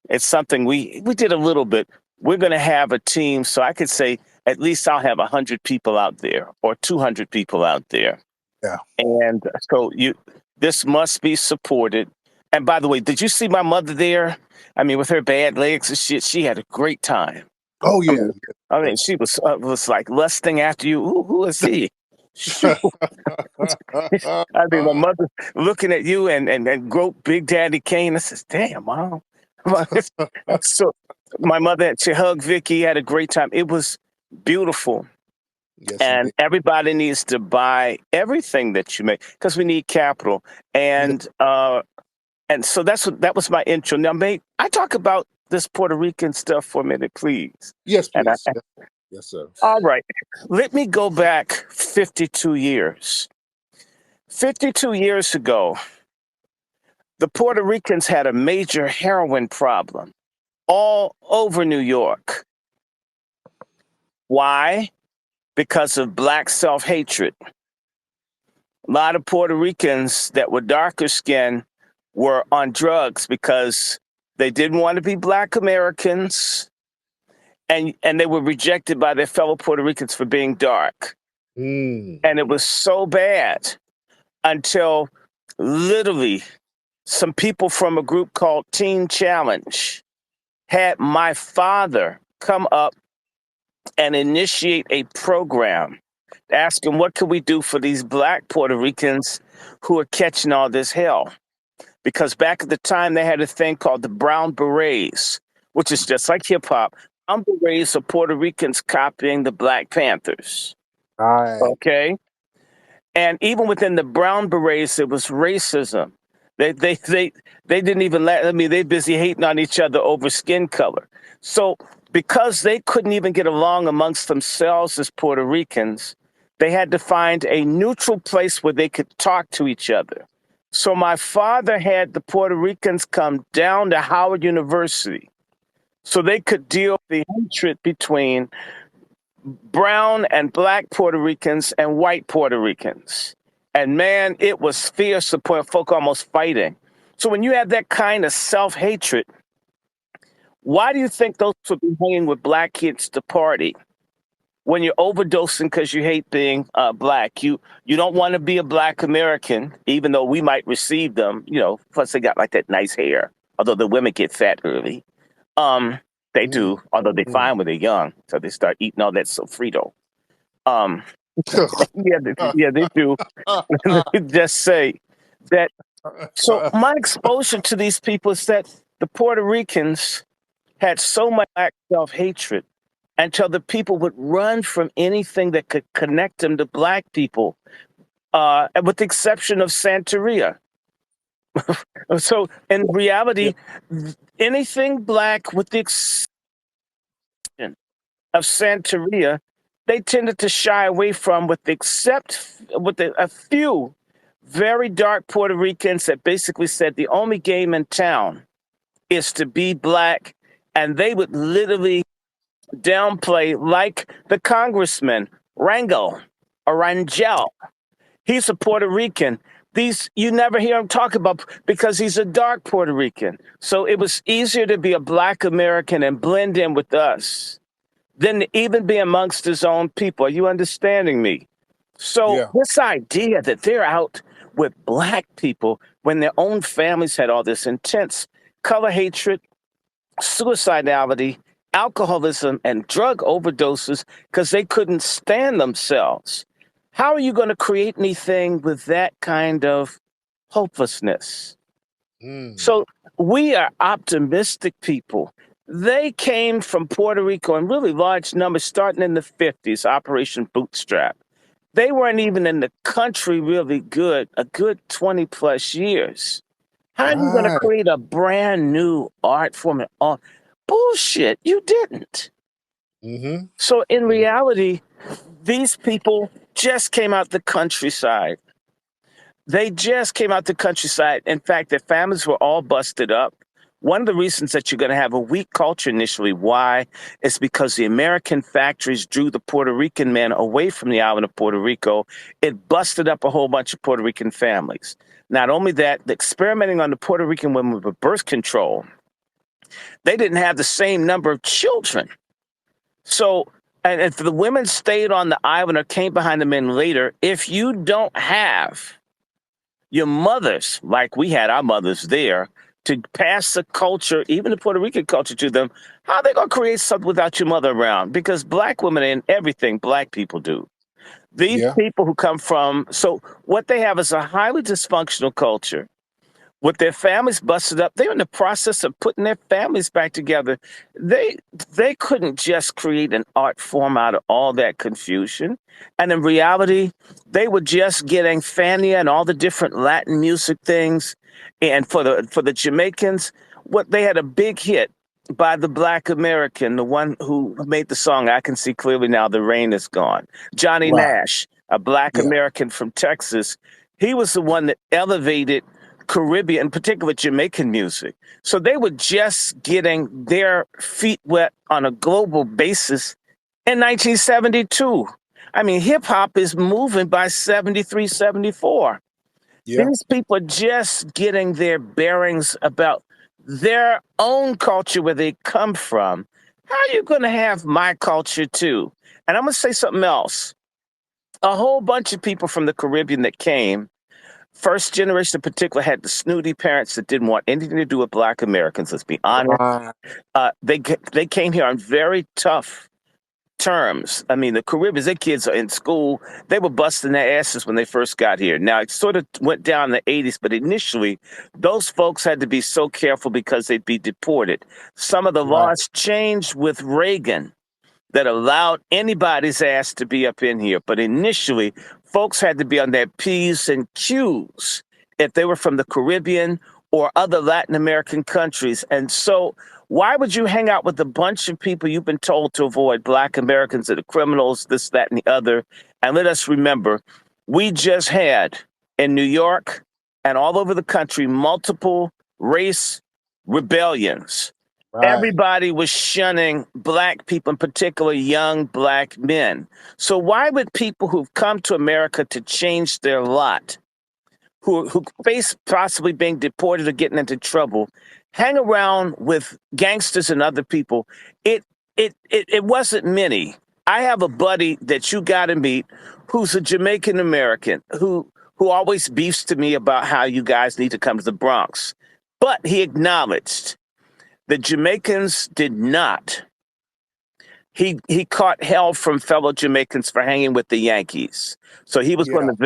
it's something we did a little bit. We're going to have a team, so I could say at least I'll have 100 people out there or 200 people out there. Yeah. And so this must be supported. And by the way, did you see my mother there? I mean, with her bad legs and shit, she had a great time. Oh I yeah. mean, I mean, she was like lusting after you. Who is he? Shoot. I mean, my mother looking at you and grope Big Daddy Kane. I says, "Damn, mom." So my mother, she hugged Vicky, had a great time. It was beautiful, Yes, and indeed. everybody needs to buy everything that you make because we need capital. Yeah. And so that was my intro. Now, mate, I talk about this Puerto Rican stuff for a minute, please. Yes, And please. Yes, yes, sir. all right, let me go back 52 years. 52 years ago, the Puerto Ricans had a major heroin problem all over New York. Why? Because of black self-hatred. A lot of Puerto Ricans that were darker skinned were on drugs because they didn't want to be black Americans, and they were rejected by their fellow Puerto Ricans for being dark. Mm. And it was so bad until literally some people from a group called Teen Challenge had my father come up and initiate a program asking what can we do for these black Puerto Ricans who are catching all this hell. Because back at the time they had a thing called the Brown Berets, which is just like hip hop. Brown Berets are Puerto Ricans copying the Black Panthers. Right. Okay. And even within the Brown Berets, it was racism. They didn't even let, I mean, they're busy hating on each other over skin color. So because they couldn't even get along amongst themselves as Puerto Ricans, they had to find a neutral place where they could talk to each other. So my father had the Puerto Ricans come down to Howard University so they could deal with the hatred between brown and black Puerto Ricans and white Puerto Ricans. And man, it was fierce to point folk almost fighting. So when you have that kind of self-hatred, why do you think those would be hanging with black kids to party? When you're overdosing because you hate being black, you don't want to be a black American, even though we might receive them. You know, plus they got like that nice hair. Although the women get fat early, they Mm. do. Although they Mm. fine when they're young, so they start eating all that sofrito. Um, yeah, they do. Let me just say that. So my exposure to these people is that the Puerto Ricans had so much black self-hatred until the people would run from anything that could connect them to black people, with the exception of Santeria. So in Yeah. reality, anything black with the exception of Santeria, they tended to shy away from, a few very dark Puerto Ricans that basically said the only game in town is to be black, and they would literally downplay, like the congressman Rangel or Rangel. He's a Puerto Rican. These you never hear him talk about because he's a dark Puerto Rican. So it was easier to be a black American and blend in with us than to even be amongst his own people. Are you understanding me? So Yeah. this idea that they're out with black people when their own families had all this intense color hatred, suicidality, alcoholism, and drug overdoses because they couldn't stand themselves. How are you going to create anything with that kind of hopelessness? Mm. So we are optimistic people. They came from Puerto Rico in really large numbers starting in the 50s, Operation Bootstrap. They weren't even in the country really good, a good 20 plus years. How are you going to Right. create a brand new art form? Bullshit, you didn't. Mm-hmm. So in reality, these people just came out the countryside. They just came out the countryside. In fact, their families were all busted up. One of the reasons that you're going to have a weak culture initially, why? Is because the American factories drew the Puerto Rican men away from the island of Puerto Rico. It busted up a whole bunch of Puerto Rican families. Not only that, the experimenting on the Puerto Rican women with birth control, they didn't have the same number of children. So, and if the women stayed on the island or came behind the men later, if you don't have your mothers, like we had our mothers there, to pass the culture, even the Puerto Rican culture to them, how are they going to create something without your mother around? Because black women are in everything black people do. These Yeah. people who come from, so what they have is a highly dysfunctional culture with their families busted up. They're in the process of putting their families back together. They they couldn't just create an art form out of all that confusion. And in reality, they were just getting Fania and all the different Latin music things. And for the Jamaicans, what they had a big hit by the Black American, the one who made the song "I Can See Clearly Now the Rain Is Gone." Johnny Right. Nash, a Black Yeah. American from Texas, he was the one that elevated Caribbean, in particular Jamaican music. So they were just getting their feet wet on a global basis in 1972. I mean, hip hop is moving by 73, 74. Yeah. These people are just getting their bearings about their own culture, where they come from. How are you going to have my culture too? And I'm going to say something else. A whole bunch of people from the Caribbean that came, first generation in particular, had the snooty parents that didn't want anything to do with Black Americans. Let's be honest. Right. They came here on very tough terms. I mean, the Caribbeans, their kids are in school. They were busting their asses when they first got here. Now, it sort of went down in the 80s, but initially, those folks had to be so careful because they'd be deported. Some of the Right. laws changed with Reagan that allowed anybody's ass to be up in here. But initially, folks had to be on their P's and Q's if they were from the Caribbean or other Latin American countries. And so, why would you hang out with a bunch of people you've been told to avoid? Black Americans are the criminals, this, that, and the other. And let us remember, we just had in New York and all over the country multiple race rebellions. Right. Everybody was shunning Black people, in particular young Black men. So why would people who've come to America to change their lot, who face possibly being deported or getting into trouble, hang around with gangsters and other people? It wasn't many. I have a buddy that you got to meet, who's a Jamaican American, who always beefs to me about how you guys need to come to the Bronx, but he acknowledged the Jamaicans did not. He caught hell from fellow Jamaicans for hanging with the Yankees. So he was one Yeah. of the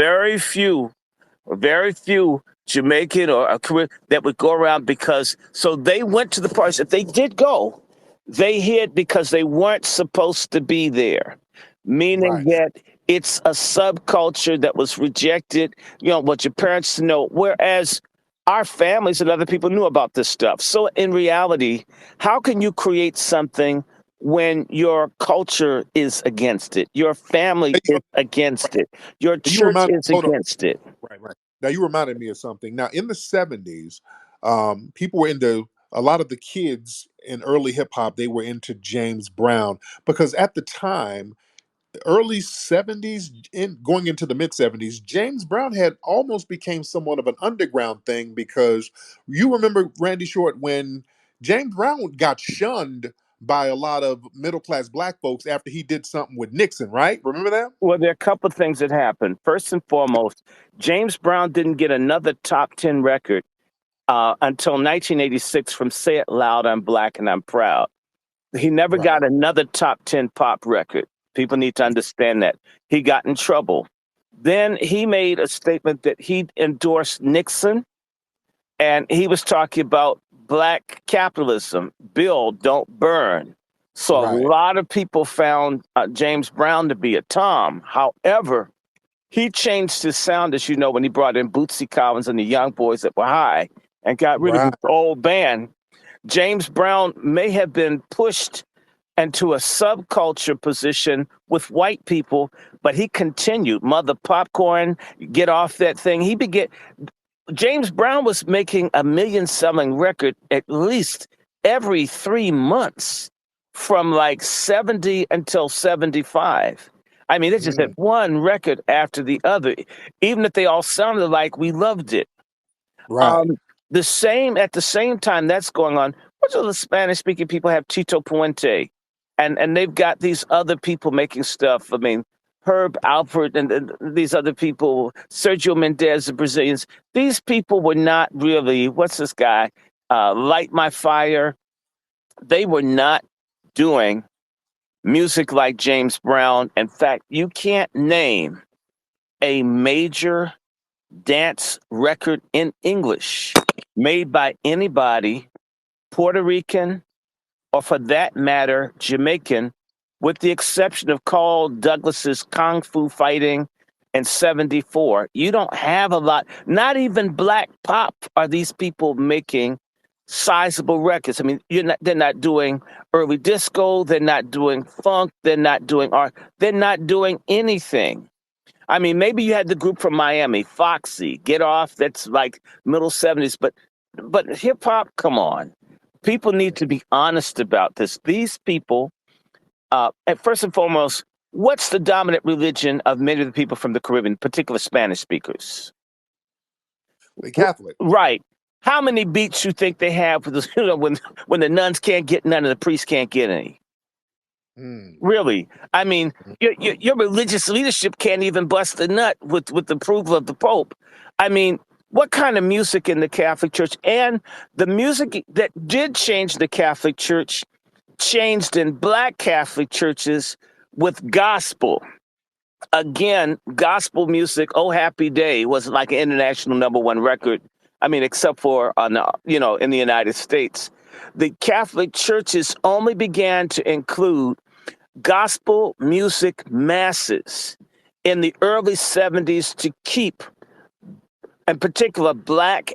very few Jamaican or Caribbean that would go around, because so they went to the parties. If they did go, they hid because they weren't supposed to be there, meaning Right. that it's a subculture that was rejected. You know what your parents know, whereas our families and other people knew about this stuff. So in reality, how can you create something when your culture is against it? Your family Hey, is against it. Your you church remind. is Hold on. against it. Right. Right. Now you reminded me of something. Now in the '70s, people were into a lot of the kids in early hip hop. They were into James Brown because at the time, early '70s, in going into the mid '70s, James Brown had almost became somewhat of an underground thing, because you remember, Randy Short, when James Brown got shunned by a lot of middle class Black folks after he did something with Nixon, right? Remember that? Well, there are a couple of things that happened. First and foremost, James Brown didn't get another top 10 record until 1986 from Say It Loud, I'm Black and I'm Proud. He never Right. got another top 10 pop record. People need to understand that. He got in trouble. Then he made a statement that he endorsed Nixon, and he was talking about Black capitalism. Build, don't burn. So a Right. lot of people found James Brown to be a Tom. However, he changed his sound, as you know, when he brought in Bootsy Collins and the Young Boys that were high and got rid of his Right. old band. James Brown may have been pushed into a subculture position with white people, but he continued. Mother Popcorn, get off that thing. James Brown was making a million selling record at least every 3 months from like 70 until 75. I mean, they just had Mm, one record after the other. Even if they all sounded like, we loved it. right. Um, at the same time that's going on, what's all the Spanish speaking people have Tito Puente, and they've got these other people making stuff. I mean, Herb Alpert and these other people, Sergio Mendes, the Brazilians. These people were not really, what's this guy? Light My Fire. They were not doing music like James Brown. In fact, you can't name a major dance record in English made by anybody, Puerto Rican, or for that matter, Jamaican, with the exception of Carl Douglas's Kung Fu Fighting in 74. You don't have a lot, not even black pop are these people making sizable records. I mean, they're not doing early disco, they're not doing funk, they're not doing art, they're not doing anything. I mean, maybe you had the group from Miami, Foxy, Get Off, that's like middle 70s, but hip hop, come on. People need to be honest about this. These people, and first and foremost, what's the dominant religion of many of the people from the Caribbean, particularly Spanish speakers? The Catholic. Right. How many beats you think they have for when the nuns can't get none and the priests can't get any? Really? I mean, your religious leadership can't even bust a nut with the approval of the Pope. I mean, what kind of music in the Catholic Church? And the music that did change the Catholic Church changed in black Catholic churches with gospel. Again, gospel music, Oh Happy Day, was like an international #1 record. I mean, except for in the United States. The Catholic churches only began to include gospel music masses in the early 70s to keep, in particular, black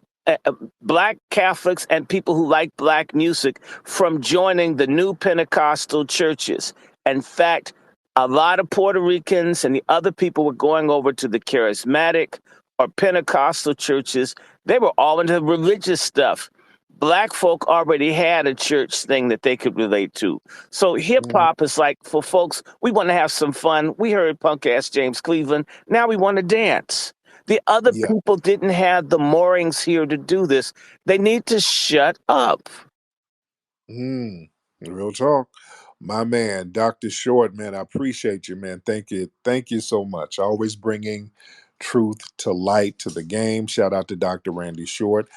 Catholics and people who like black music from joining the new Pentecostal churches. In fact, a lot of Puerto Ricans and the other people were going over to the charismatic or Pentecostal churches. They were all into religious stuff. Black folk already had a church thing that they could relate to. So hip hop is like, for folks, we want to have some fun. We heard punk ass James Cleveland. Now we want to dance. The other Yeah. people didn't have the moorings here to do this. They need to shut up. Real talk. My man, Dr. Short, man, I appreciate you, man. Thank you. Thank you so much. Always bringing truth to light to the game. Shout out to Dr. Randy Short.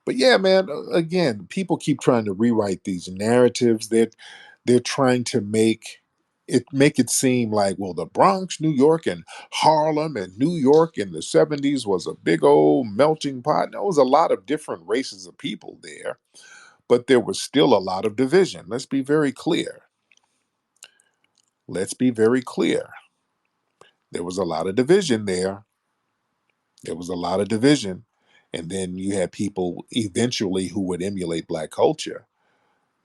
But yeah, man, again, people keep trying to rewrite these narratives. They're trying to make it seem like, well, the Bronx, New York, and Harlem and New York in the 70s was a big old melting pot. There was a lot of different races of people there, but there was still a lot of division. Let's be very clear. Let's be very clear. There was a lot of division there. There was a lot of division. And then you had people eventually who would emulate black culture.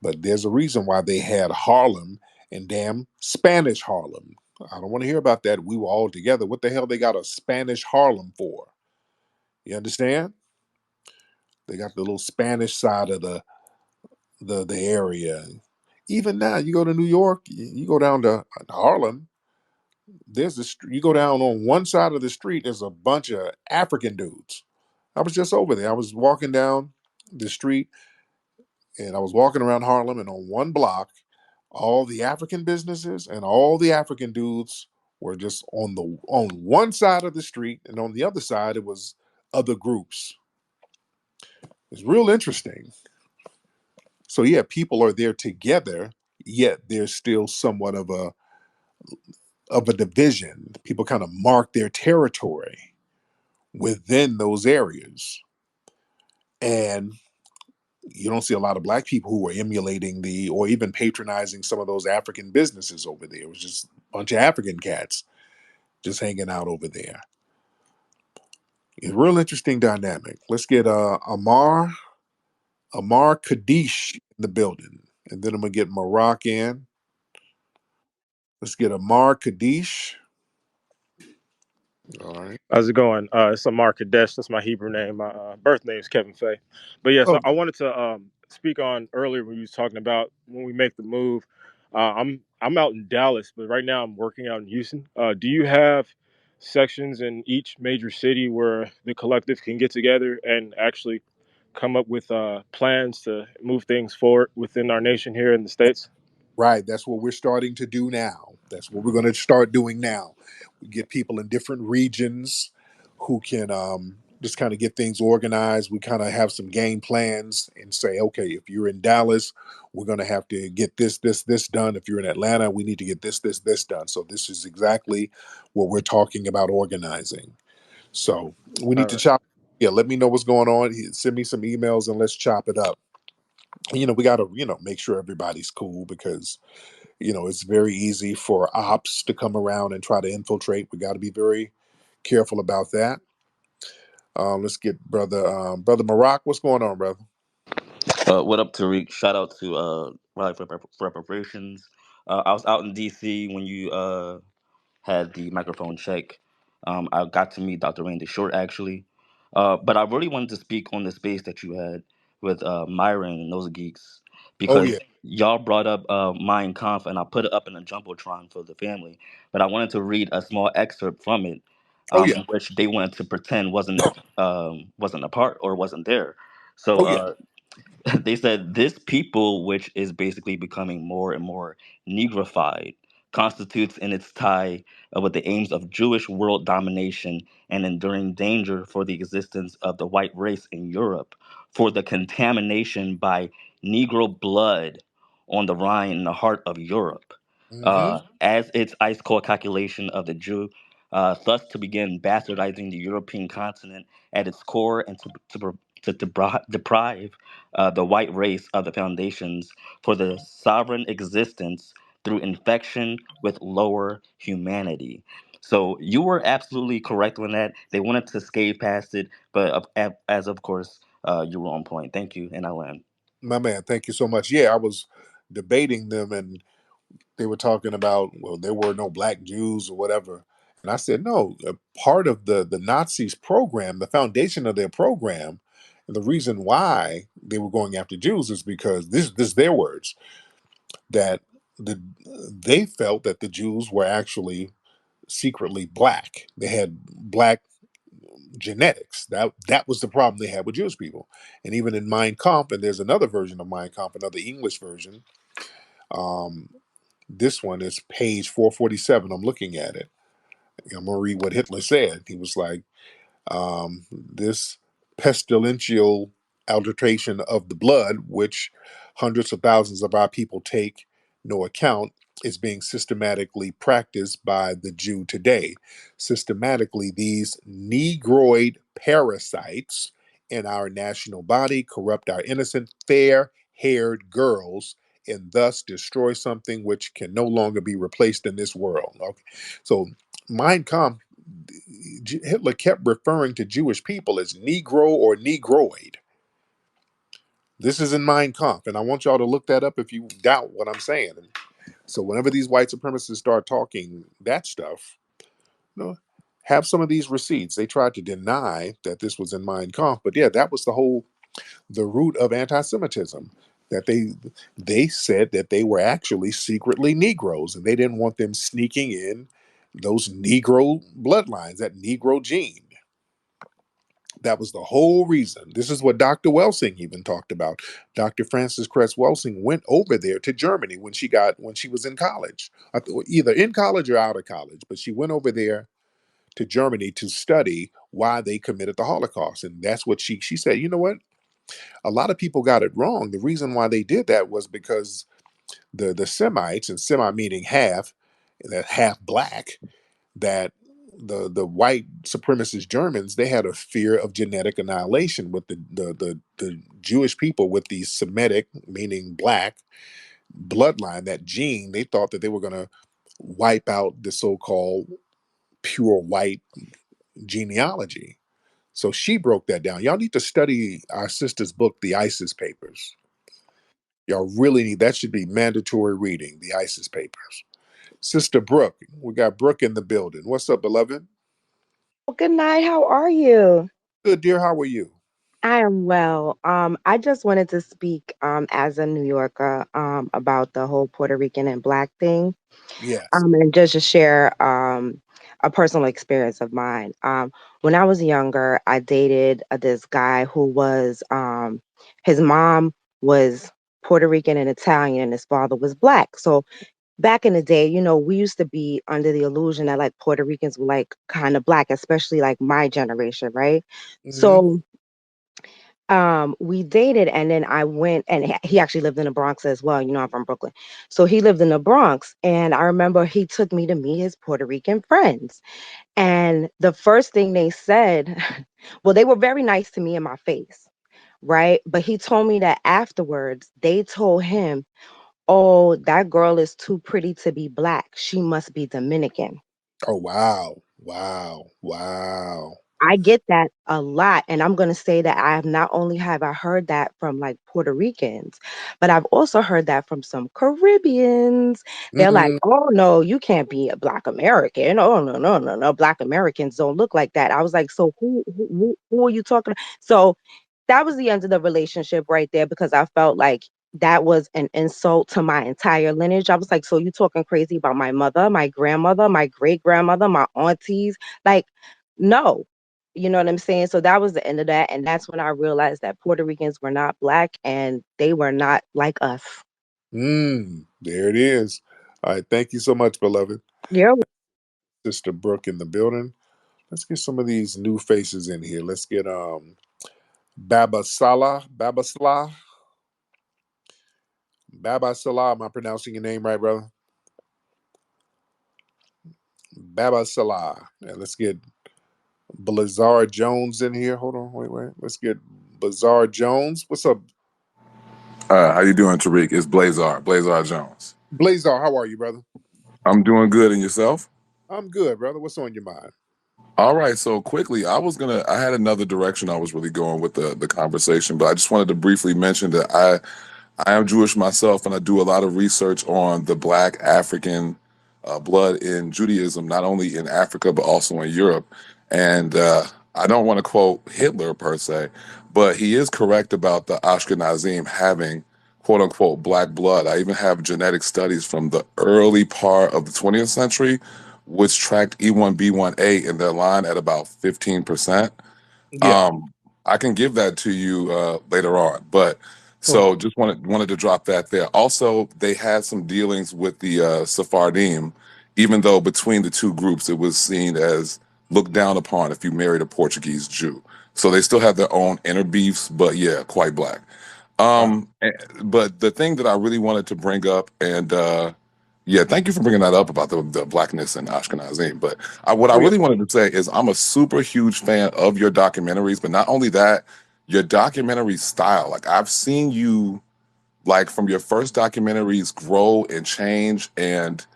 But there's a reason why they had Harlem and damn Spanish Harlem. I don't want to hear about that. We were all together. What the hell they got a Spanish Harlem for? You understand? They got the little Spanish side of the area. Even now, you go to New York, you go down to Harlem. You go down on one side of the street. There's a bunch of African dudes. I was just over there. I was walking down the street, and I was walking around Harlem, and on one block, all the African businesses and all the African dudes were just on one side of the street, and on the other side, it was other groups. It's real interesting. So yeah, people are there together, yet there's still somewhat of a division. People kind of mark their territory within those areas. And you don't see a lot of black people who are emulating or even patronizing some of those African businesses over there. It was just a bunch of African cats just hanging out over there. It's a real interesting dynamic. Let's get Amar Kadish in the building. And then I'm gonna get Maroc in. Let's get Amar Kadish. All right. How's it going? It's Amar Kadesh. That's my Hebrew name. My birth name is Kevin Faye. But yes, Oh, I wanted to speak on earlier when you was talking about when we make the move. I'm out in Dallas, but right now I'm working out in Houston. Do you have sections in each major city where the collective can get together and actually come up with plans to move things forward within our nation here in the States? right. That's what we're starting to do now. That's what we're going to start doing now. We get people in different regions who can just kind of get things organized. We kind of have some game plans and say, okay, if you're in Dallas, we're going to have to get this done. If you're in Atlanta, we need to get this done. So this is exactly what we're talking about organizing. So we All need to right. chop. Yeah, let me know what's going on. Send me some emails and let's chop it up. We got to, make sure everybody's cool because, it's very easy for ops to come around and try to infiltrate. We got to be very careful about that. Let's get brother Maroc. What's going on, brother? What up, Tariq? Shout out to Rally for Reparations. I was out in DC when you had the microphone check. I got to meet Dr. Randy Short actually, but I really wanted to speak on the space that you had with Myron and those geeks Oh because yeah, y'all brought up Mein Kampf and I put it up in a jumbotron for the family. But I wanted to read a small excerpt from it, oh yeah, in which they wanted to pretend wasn't a part or wasn't there. So oh yeah. they said this people, which is basically becoming more and more negrified, constitutes in its tie with the aims of Jewish world domination and enduring danger for the existence of the white race in Europe, for the contamination by Negro blood on the Rhine in the heart of Europe, Mm-hmm. as its ice cold calculation of the Jew. Thus, to begin bastardizing the European continent at its core and to deprive the white race of the foundations for the sovereign existence through infection with lower humanity. So you were absolutely correct on that. They wanted to skate past it, but as of course, you were on point. Thank you, and I land. My man, thank you so much. Yeah, I was debating them, and they were talking about, well, there were no black Jews or whatever, and I said no. Part of the Nazis' program, the foundation of their program, and the reason why they were going after Jews is because this is their words, that the they felt that the Jews were actually secretly black. They had black genetics. That was the problem they had with Jewish people. And even in Mein Kampf, and there's another version of Mein Kampf, another English version. Um, this one is page 447. I'm looking at it. I'm gonna read what Hitler said. He was like, this pestilential alteration of the blood, which hundreds of thousands of our people take no account, is being systematically practiced by the Jew today. Systematically, these negroid parasites in our national body corrupt our innocent, fair haired girls and thus destroy something which can no longer be replaced in this world. Okay. So, Mein Kampf, Hitler kept referring to Jewish people as Negro or Negroid. This is in Mein Kampf, and I want y'all to look that up if you doubt what I'm saying. And so, whenever these white supremacists start talking that stuff, have some of these receipts. They tried to deny that this was in Mein Kampf, but yeah, that was the root of anti-Semitism. That they said that they were actually secretly Negroes, and they didn't want them sneaking in those Negro bloodlines, that Negro gene. That was the whole reason. This is what Dr. Welsing even talked about. Dr. Frances Cress Welsing went over there to Germany when she was in college, either in college or out of college. But she went over there to Germany to study why they committed the Holocaust, and that's what she said. You know what? A lot of people got it wrong. The reason why they did that was because the Semites, and Semite meaning half, that half black, that the white supremacist Germans, they had a fear of genetic annihilation with the Jewish people with the Semitic meaning black bloodline, that gene. They thought that they were going to wipe out the so-called pure white genealogy. So she broke that down. Y'all need to study our sister's book, The ISIS Papers. Y'all really need that. Should be mandatory reading, The ISIS Papers. Sister Brooke, we got Brooke in the building. What's up, beloved? Well, good night. How are you? Good, dear. How are you? I am well. I just wanted to speak as a New Yorker about the whole Puerto Rican and Black thing, Yes. and just to share a personal experience of mine. When I was younger, I dated this guy who was his mom was Puerto Rican and Italian, and his father was Black. So back in the day, we used to be under the illusion that like Puerto Ricans were like kind of black, especially like my generation, right? Hmm. So we dated, and then I went, and he actually lived in the Bronx as well. I'm from Brooklyn. So he lived in the Bronx, and I remember he took me to meet his Puerto Rican friends. And the first thing they said, well, they were very nice to me in my face, right? But he told me that afterwards they told him, "Oh, that girl is too pretty to be black. She must be Dominican." Oh, wow. Wow. Wow. I get that a lot. And I'm going to say that I have not only have I heard that from like Puerto Ricans, but I've also heard that from some Caribbeans. They're like, Mm, "Oh no, you can't be a Black American. Oh no, no, no, no. Black Americans don't look like that." I was like, "So who are you talking to?" So that was the end of the relationship right there, because I felt like that was an insult to my entire lineage. I was like, "So you talking crazy about my mother, my grandmother, my great grandmother, my aunties?" Like, no. You know what I'm saying? So that was the end of that. And that's when I realized that Puerto Ricans were not black and they were not like us. there it is. All right. Thank you so much, beloved. Yeah. Sister Brooke in the building. Let's get some of these new faces in here. Let's get Baba Salah. Baba Salah. Baba Salah. Am I pronouncing your name right, brother? Baba Salah. And let's get Blazar Jones in here. Hold on, wait. Let's get Blazar Jones. What's up, How you doing, Tariq? It's Blazar Jones. Blazar? How are you, brother? I'm doing good, and yourself? I'm good, brother. What's on your mind? All right. So quickly, I had another direction I was really going with the conversation, but I just wanted to briefly mention that I am Jewish myself, and I do a lot of research on the Black African blood in Judaism, not only in Africa but also in Europe. And I don't want to quote Hitler per se, but he is correct about the Ashkenazim having quote unquote black blood. I even have genetic studies from the early part of the 20th century, which tracked E1B1A in their line at about 15%. Yeah. Um, I can give that to you later on, but Okay. so just wanted to drop that there. Also, they had some dealings with the Sephardim, even though between the two groups it was seen as looked down upon if you married a Portuguese Jew. So they still have their own inner beefs, but yeah, quite black. Wow. But the thing that I really wanted to bring up, and yeah, thank you for bringing that up about the blackness in Ashkenazim. But what I Oh yeah. really wanted to say is I'm a super huge fan of your documentaries, but not only that, your documentary style. Like I've seen you like from your first documentaries grow and change, and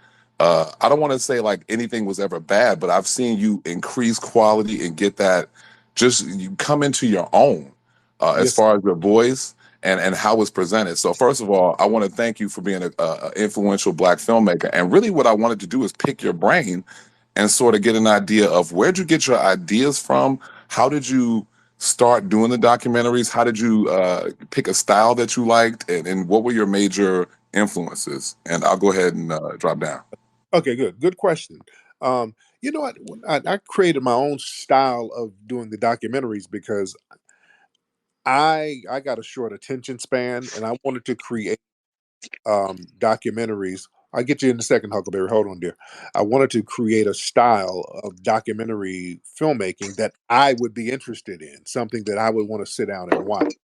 I don't want to say like anything was ever bad, but I've seen you increase quality and get that, just you come into your own as Yes. far as your voice and how it's presented. So first of all, I want to thank you for being a influential black filmmaker, and really what I wanted to do is pick your brain and sort of get an idea of where'd you get your ideas from. How did you start doing the documentaries? How did you pick a style that you liked, and what were your major influences? And I'll go ahead and drop down. Okay. Good. Good question. You know what? I created my own style of doing the documentaries because I got a short attention span, and I wanted to create documentaries. I'll get you in a second, Huckleberry. Hold on, dear. I wanted to create a style of documentary filmmaking that I would be interested in, something that I would want to sit down and watch.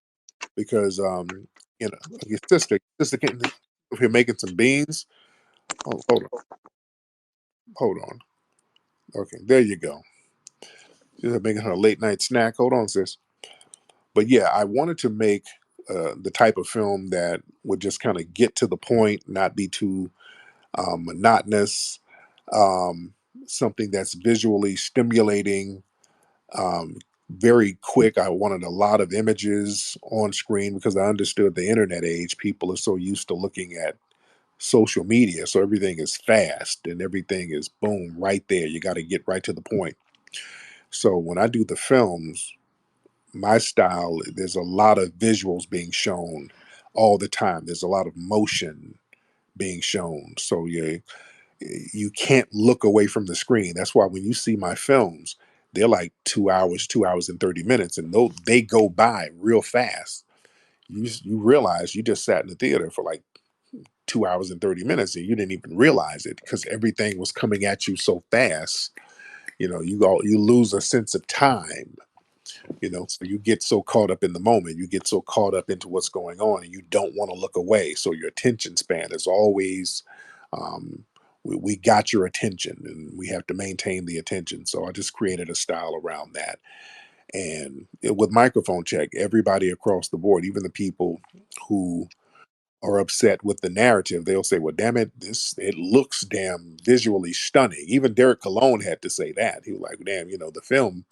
Because your sister can if you're making some beans. Oh, hold on. Okay, there you go. She's making her late night snack. Hold on, sis. But yeah, I wanted to make the type of film that would just kind of get to the point, not be too monotonous, um, something that's visually stimulating, very quick. I wanted a lot of images on screen because I understood the internet age. People are so used to looking at social media, so everything is fast and everything is boom right there. You got to get right to the point. So when I do the films, my style, there's a lot of visuals being shown all the time. There's a lot of motion being shown. So you can't look away from the screen. That's why when you see my films, they're like 2 hours, 2 hours and 30 minutes, and they go by real fast. You realize you just sat in the theater for like 2 hours and 30 minutes and you didn't even realize it because everything was coming at you so fast. You lose a sense of time. So you get so caught up in the moment, you get so caught up into what's going on, and you don't want to look away. So your attention span is always, um, we got your attention, and we have to maintain the attention. So I just created a style around that. And with microphone check, everybody across the board, even the people who are upset with the narrative, they'll say, "Well, damn it, it looks damn visually stunning." Even Derek Cologne had to say that. He was like, "Damn, the film,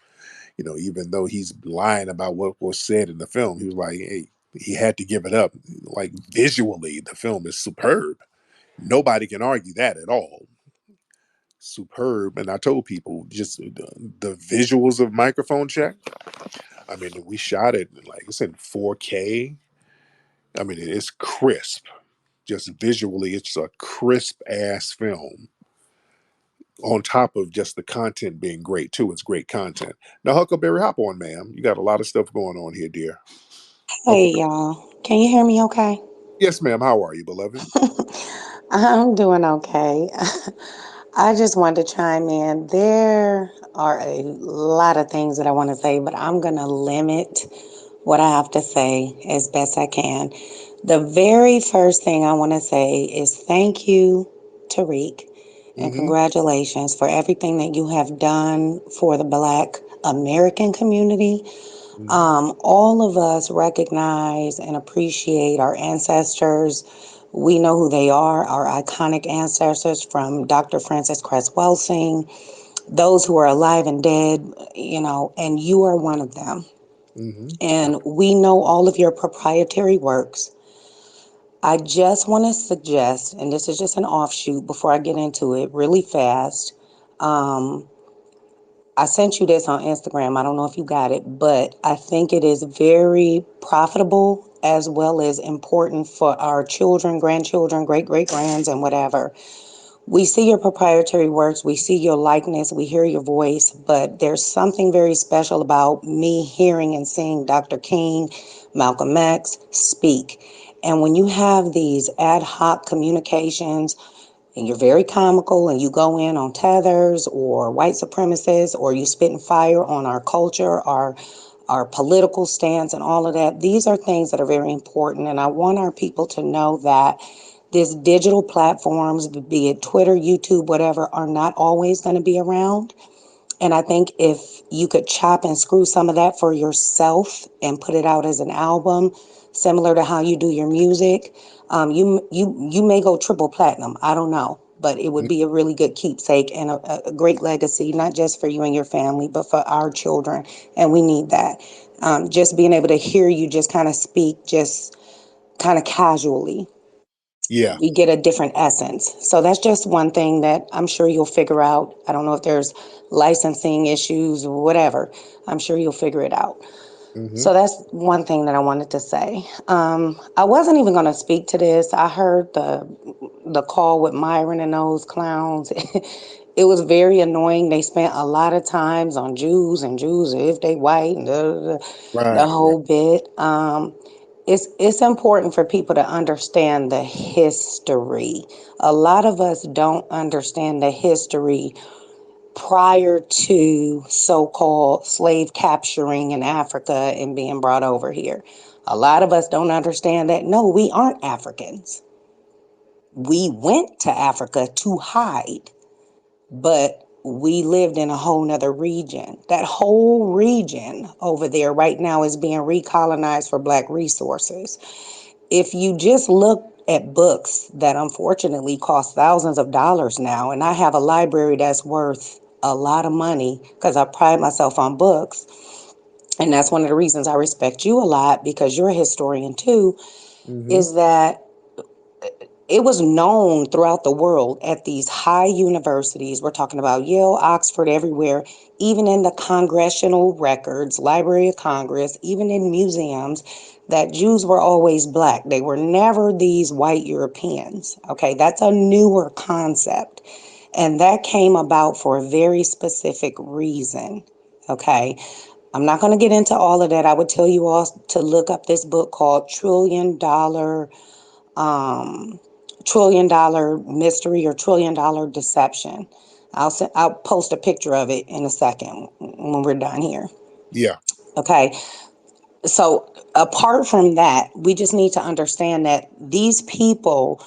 even though he's lying about what was said in the film, he was like, hey, he had to give it up. Like visually, the film is superb. Nobody can argue that at all. Superb." And I told people just the visuals of Microphone Check. I mean, we shot it like it's in 4K. I mean, it's crisp. Just visually, it's a crisp ass film. On top of just the content being great too, it's great content. Now, Huckleberry, hop on, ma'am. You got a lot of stuff going on here, dear. Hey y'all, can you hear me okay? Yes, ma'am. How are you, beloved? I'm doing okay. I just wanted to chime in. There are a lot of things that I want to say, but I'm going to limit what I have to say as best I can. The very first thing I want to say is thank you, Tariq, and Mm-hmm. congratulations for everything that you have done for the Black American community. Mm-hmm. All of us recognize and appreciate our ancestors. We know who they are, our iconic ancestors from Dr. Francis Cress Welsing, those who are alive and dead, and you are one of them. Mm-hmm. And we know all of your proprietary works. I just want to suggest, and this is just an offshoot before I get into it really fast. Um, I sent you this on Instagram. I don't know if you got it, but I think it is very profitable as well as important for our children, grandchildren, great great grands, and whatever. We see your proprietary works, we see your likeness, we hear your voice, but there's something very special about me hearing and seeing Dr. King, Malcolm X speak. And when you have these ad hoc communications, and you're very comical and you go in on tethers or white supremacists or you spitting fire on our culture, our political stance and all of that, these are things that are very important. And I want our people to know that these digital platforms, be it Twitter, YouTube, whatever, are not always going to be around. And I think if you could chop and screw some of that for yourself and put it out as an album, similar to how you do your music, you may go triple platinum. I don't know, but it would be a really good keepsake and a great legacy, not just for you and your family, but for our children. And we need that. Just being able to hear you just kind of speak, just kind of casually, Yeah. we get a different essence. So that's just one thing that I'm sure you'll figure out. I don't know if there's licensing issues or whatever. I'm sure you'll figure it out. Mm-hmm. So that's one thing that I wanted to say. I wasn't even going to speak to this. I heard the call with Myron and those clowns. It was very annoying. They spent a lot of times on Jews and Jews if they white and the Right. Right. whole bit. It's important for people to understand the history. A lot of us don't understand the history prior to so-called slave capturing in Africa and being brought over here. A lot of us don't understand that no, we aren't Africans. We went to Africa to hide, but we lived in a whole nother region. That whole region over there right now is being recolonized for Black resources. If you just look at books that unfortunately cost thousands of dollars now, and I have a library that's worth a lot of money because I pride myself on books, and that's one of the reasons I respect you a lot because you're a historian too, Mm-hmm. is that it was known throughout the world at these high universities. We're talking about Yale, Oxford, everywhere, even in the congressional records, Library of Congress, even in museums, that Jews were always Black. They were never these white Europeans. Okay, that's a newer concept. And that came about for a very specific reason. Okay, I'm not going to get into all of that. I would tell you all to look up this book called um, trillion-dollar mystery or trillion-dollar deception. I'll post a picture of it in a second when we're done here. Yeah. Okay. So apart from that, we just need to understand that these people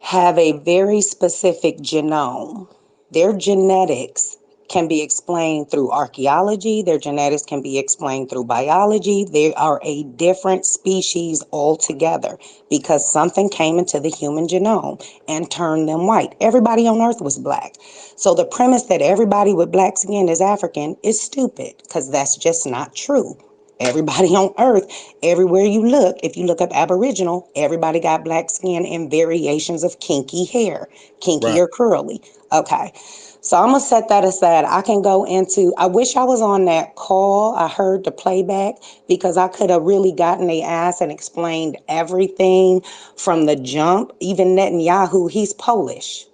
have a very specific genome. Their genetics can be explained through archaeology, their genetics can be explained through biology. They are a different species altogether because something came into the human genome and turned them white. Everybody on earth was black. So the premise that everybody with black skin is African is stupid because that's just not true. Everybody on earth, everywhere you look, if you look up Aboriginal, everybody got black skin and variations of kinky hair, kinky Right. or curly. Okay. So I'm going to set that aside. I can go into, I wish I was on that call. I heard the playback because I could have really gotten the ass and explained everything from the jump. Even Netanyahu, he's Polish.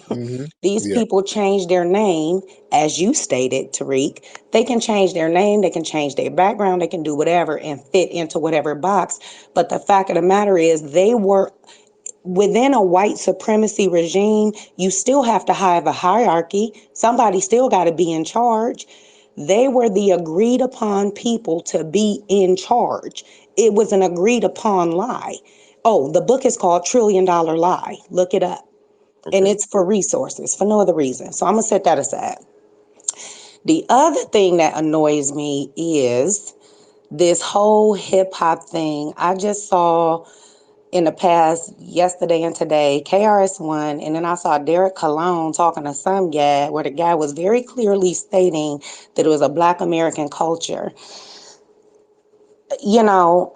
Hmm. These Yeah. people change their name, as you stated, Tariq. They can change their name, they can change their background, they can do whatever and fit into whatever box. But the fact of the matter is, they were within a white supremacy regime. You still have to have a hierarchy. Somebody still got to be in charge. They were the agreed upon people to be in charge. It was an agreed upon lie. Oh, the book is called $1 Trillion Lie. Look it up. And Okay. it's for resources, for no other reason. So I'm going to set that aside. The other thing that annoys me is this whole hip hop thing. I just saw in the past, yesterday and today, KRS-One, and then I saw Derek Cologne talking to some guy where the guy was very clearly stating that it was a Black American culture. You know,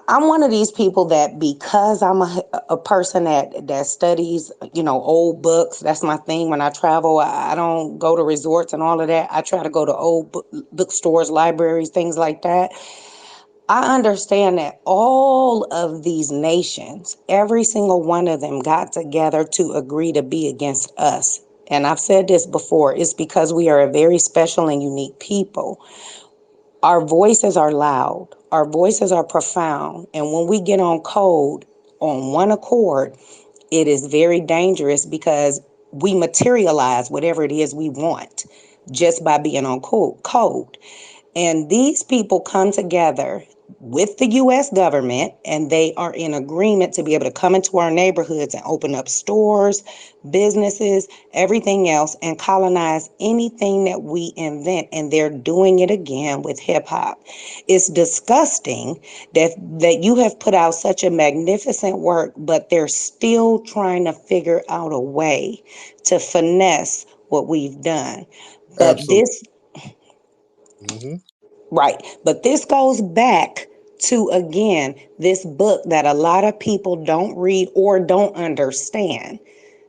I'm one of these people that because I'm a person that studies, old books. That's my thing. When I travel, I don't go to resorts and all of that. I try to go to old bookstores, libraries, things like that. I understand that all of these nations, every single one of them got together to agree to be against us. And I've said this before, it's because we are a very special and unique people. Our voices are loud, our voices are profound. And when we get on code on one accord, it is very dangerous because we materialize whatever it is we want just by being on code. And these people come together with the US government and they are in agreement to be able to come into our neighborhoods and open up stores, businesses, everything else, and colonize anything that we invent. And they're doing it again with hip hop. It's disgusting that you have put out such a magnificent work, but they're still trying to figure out a way to finesse what we've done. But Absolutely. this Hmm. Right. But this goes back to, again, this book that a lot of people don't read or don't understand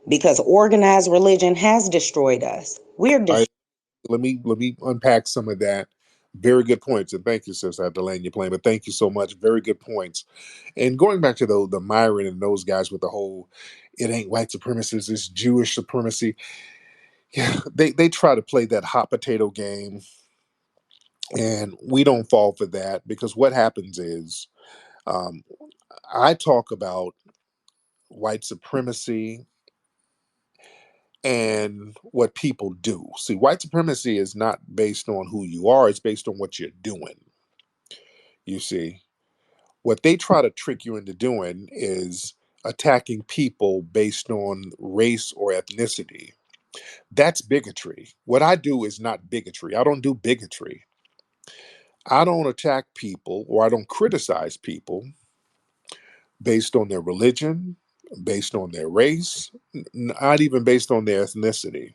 because organized religion has destroyed us. We're I destroyed. let me unpack some of that. Very good points, and thank you, sis. I had to land your plane, but thank you so much. Very good points. And going back to the Myron and those guys with the whole, it ain't white supremacists, it's Jewish supremacy. Yeah, they try to play that hot potato game, and we don't fall for that because what happens is, um, I talk about white supremacy and what people do. See, white supremacy is not based on who you are, it's based on what you're doing. You see, what they try to trick you into doing is attacking people based on race or ethnicity. That's bigotry. What I do is not bigotry. I don't do bigotry. I don't attack people or I don't criticize people based on their religion, based on their race, not even based on their ethnicity.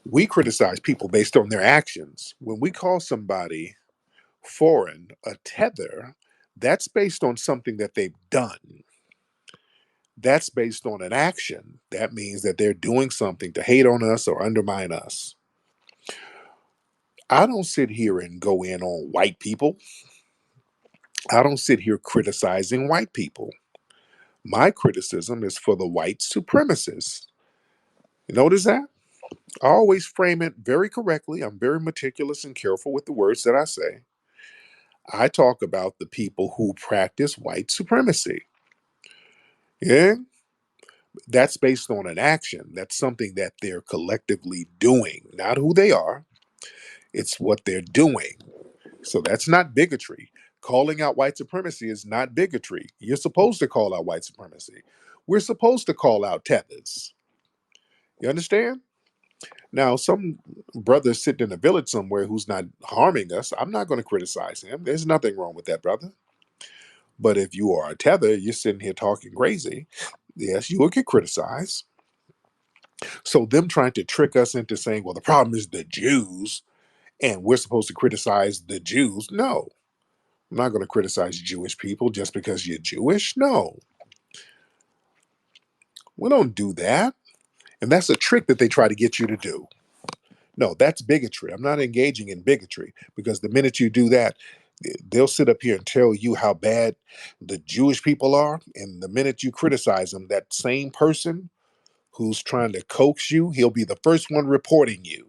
We criticize people based on their actions. When we call somebody foreign a tether, that's based on something that they've done. That's based on an action. That means that they're doing something to hate on us or undermine us. I don't sit here and go in on white people. I don't sit here criticizing white people. My criticism is for the white supremacists. You notice that? I always frame it very correctly. I'm very meticulous and careful with the words that I say. I talk about the people who practice white supremacy. Yeah, that's based on an action. That's something that they're collectively doing, not who they are. It's what they're doing. So that's not bigotry. Calling out white supremacy is not bigotry. You're supposed to call out white supremacy. We're supposed to call out tethers. You understand? Now, some brother sitting in a village somewhere who's not harming us, I'm not going to criticize him. There's nothing wrong with that, brother. But if you are a tether, you're sitting here talking crazy. Yes, you will get criticized. So them trying to trick us into saying, well, the problem is the Jews, and we're supposed to criticize the Jews. No, I'm not going to criticize Jewish people just because you're Jewish. No, we don't do that. And that's a trick that they try to get you to do. No, that's bigotry. I'm not engaging in bigotry because the minute you do that, they'll sit up here and tell you how bad the Jewish people are. And the minute you criticize them, that same person who's trying to coax you, he'll be the first one reporting you.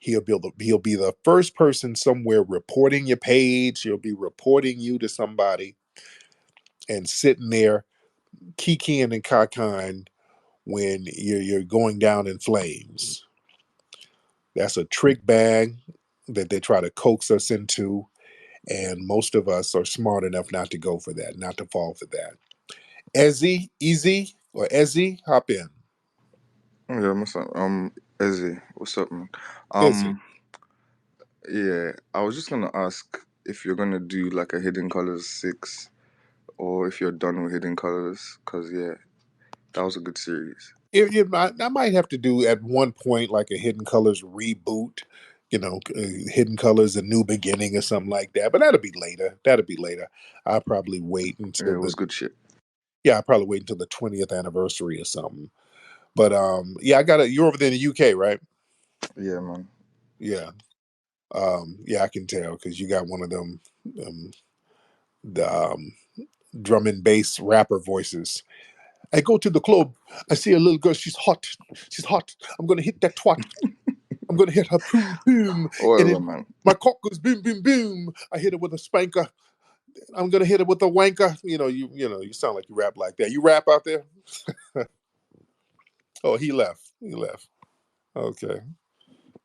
He'll be the first person somewhere reporting your page. He'll be reporting you to somebody and sitting there kikiing and kakiing when you're going down in flames. That's a trick bag that they try to coax us into, and most of us are smart enough not to go for that, not to fall for that. Ezzy, hop in. Yeah, what's up? Ezzy, what's up, man? Ezzy. Yeah, I was just gonna ask if you're gonna do like a Hidden Colors 6 or if you're done with Hidden Colors, because yeah, that was a good series. I might have to do at one point like a Hidden Colors reboot, Hidden Colors, a new beginning or something like that. But that'll be later. I'll probably wait Yeah, until it was good shit. I'll probably wait until the 20th anniversary or something. But yeah, you're over there in the UK, right? Yeah, man. Yeah. Yeah, I can tell because you got one of them um, the drum and bass rapper voices. I go to the club. I see a little girl. She's hot. She's hot. I'm gonna hit that twat. I'm gonna hit her boom boom, and Whatever, then man. my cock goes boom boom boom. I hit her with a spanker. I'm gonna hit her with a wanker. You sound like you rap like that. You rap out there? Oh, he left. He left. Okay,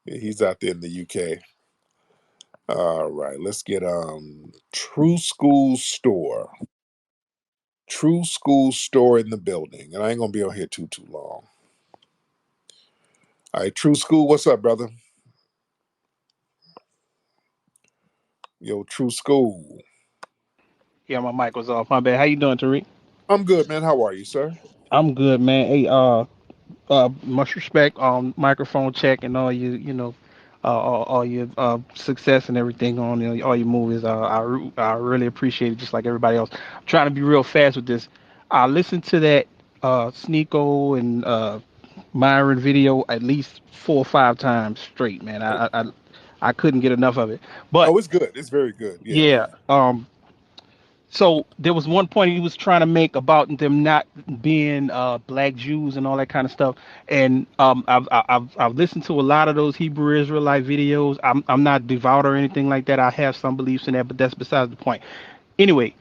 yeah, he's out there in the UK. All right, let's get True School Store. True School Store in the building, and I ain't gonna be on here too long. All right, True School, what's up, brother? Yo, True School. Yeah, my mic was off. My bad. How you doing, Tariq? I'm good, man. How are you, sir? I'm good, man. Hey, much respect on microphone check and all your, all your success and everything on all your movies. I really appreciate it, just like everybody else. I'm trying to be real fast with this. I listened to that Sneeko and Myron video at least 4 or 5 times straight, man. Oh, I couldn't get enough of it. But oh, it's good. It's very good. Yeah. yeah, so there was one point he was trying to make about them not being black Jews and all that kind of stuff. And I've listened to a lot of those Hebrew Israelite videos. I'm not devout or anything like that. I have some beliefs in that, but that's besides the point. Anyway,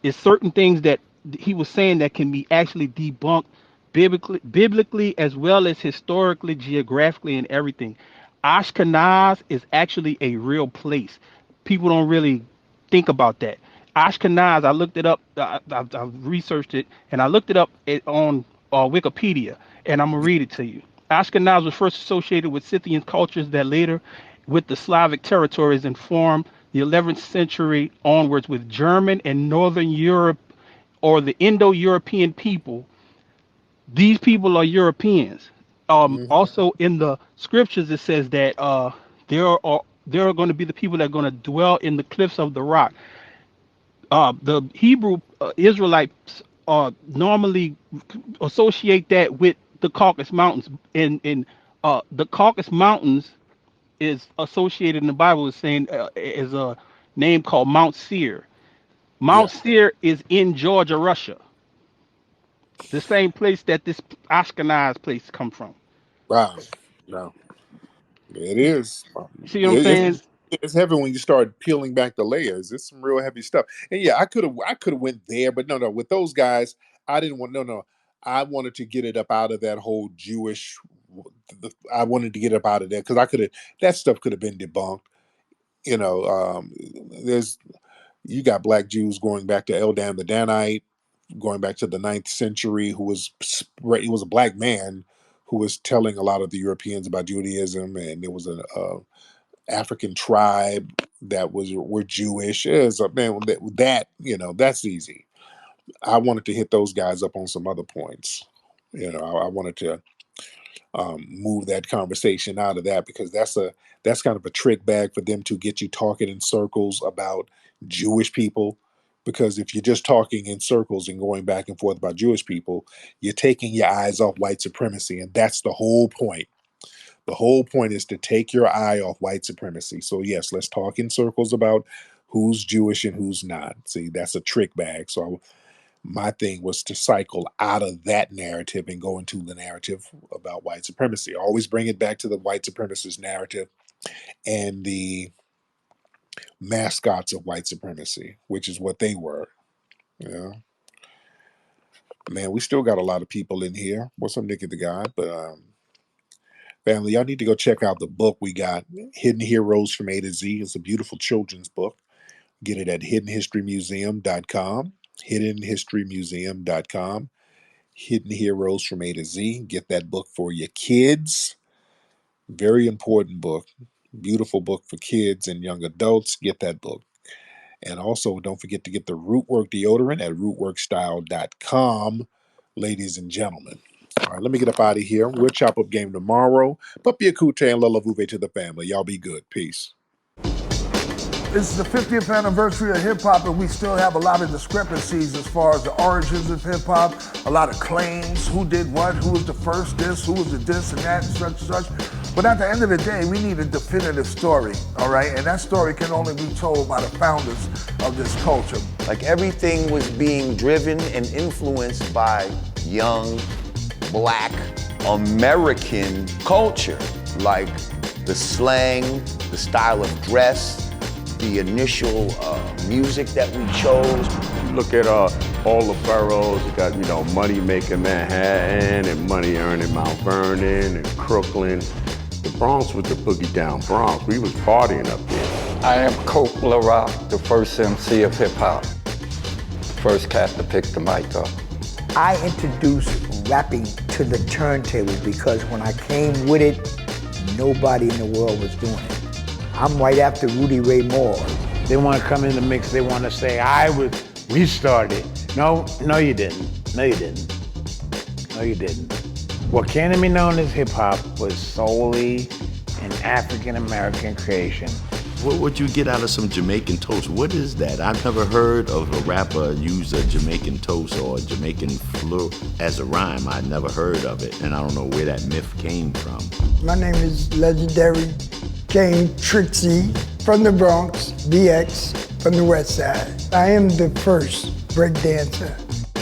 it's certain things that he was saying that can be actually debunked biblically as well as historically, geographically, and everything. Ashkenaz is actually a real place. People don't really think about that. Ashkenaz, I looked it up. I've researched it, and I looked it up on Wikipedia, and I'm gonna read it to you. Ashkenaz was first associated with Scythian cultures that later, with the Slavic territories, and formed the 11th century onwards with German and Northern Europe, or the Indo-European people. These people are Europeans. Mhm. Also in the scriptures it says that there are going to be the people that are going to dwell in the cliffs of the rock. The Hebrew Israelites normally associate that with the Caucasus Mountains, and the Caucasus Mountains is associated in the Bible as saying is a name called Mount Seir. Yeah. Mount Seir is in Georgia, Russia, the same place that this Ashkenaz place come from. Wow. No, it is. See what I'm It- saying? it's heavy when you start peeling back the layers. It's some real heavy stuff. And yeah, I could have went there, but no. With those guys, I didn't want no. I wanted to get it up out of that whole Jewish. I wanted to get it up out of there because I could have that stuff could have been debunked. You know, there's you got black Jews going back to Eldam the Danite, going back to the 9th century, he was a black man who was telling a lot of the Europeans about Judaism, and there was a African tribe that were Jewish. Man, that that's easy. I wanted to hit those guys up on some other points. I wanted to move that conversation out of that because that's kind of a trick bag for them to get you talking in circles about Jewish people. Because if you're just talking in circles and going back and forth about Jewish people, you're taking your eyes off white supremacy, and that's the whole point. The whole point is to take your eye off white supremacy. So yes, let's talk in circles about who's Jewish and who's not. See, that's a trick bag. So my thing was to cycle out of that narrative and go into the narrative about white supremacy. Always bring it back to the white supremacist narrative and the mascots of white supremacy, which is what they were. Yeah. Man, we still got a lot of people in here. What's up, Nicky the guy? But family, y'all need to go check out the book we got, Hidden Heroes from A to Z. It's a beautiful children's book. Get it at hiddenhistorymuseum.com. hiddenhistorymuseum.com. Hidden Heroes from A to Z. Get that book for your kids. Very important book. Beautiful book for kids and young adults. Get that book. And also, don't forget to get the Rootwork deodorant at rootworkstyle.com, ladies and gentlemen. All right, let me get up out of here. We'll chop up game tomorrow. Papi Akute and Lala Vuve to the family. Y'all be good. Peace. This is the 50th anniversary of hip-hop, and we still have a lot of discrepancies as far as the origins of hip-hop, a lot of claims, who did what, who was the first this, who was the this and that, and such and such. But at the end of the day, we need a definitive story, all right? And that story can only be told by the founders of this culture. Like everything was being driven and influenced by young, black, American culture. Like the slang, the style of dress, the initial music that we chose. Look at all the boroughs. You got, money making Manhattan and money earning Mount Vernon and Crooklyn. The Bronx was the boogie down Bronx. We was partying up there. I am Coke LaRock, the first MC of hip hop. First cat to pick the mic up. I introduced rapping to the turntable because when I came with it, nobody in the world was doing it. I'm right after Rudy Ray Moore. They want to come in the mix, they want to say, we started. No, you didn't. No, you didn't. No, you didn't. What came to be known as hip hop was solely an African-American creation. What would you get out of some Jamaican toast? What is that? I've never heard of a rapper use a Jamaican toast or a Jamaican fleur as a rhyme. I'd never heard of it, and I don't know where that myth came from. My name is legendary King Trixie from the Bronx, BX from the West Side. I am the first break dancer.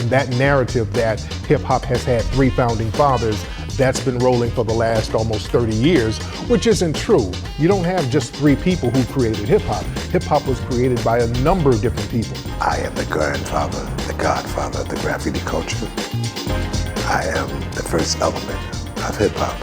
That narrative that hip hop has had 3 founding fathers, that's been rolling for the last almost 30 years, which isn't true. You don't have just 3 people who created hip hop. Hip hop was created by a number of different people. I am the grandfather, the godfather of the graffiti culture. I am the first element of hip hop.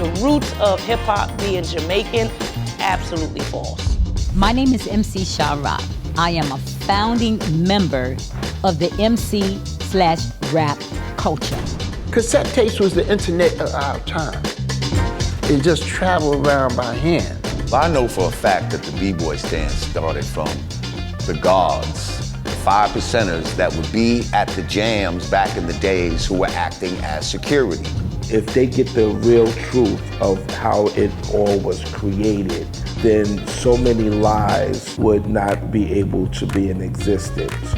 The roots of hip hop being Jamaican, absolutely false. My name is MC Sha-Rock. I am a founding member of the MC/rap culture. Cassette tapes was the internet of our time. It just traveled around by hand. I know for a fact that the B-boy stand started from the guards, the 5 percenters that would be at the jams back in the days who were acting as security. If they get the real truth of how it all was created, then so many lies would not be able to be in existence.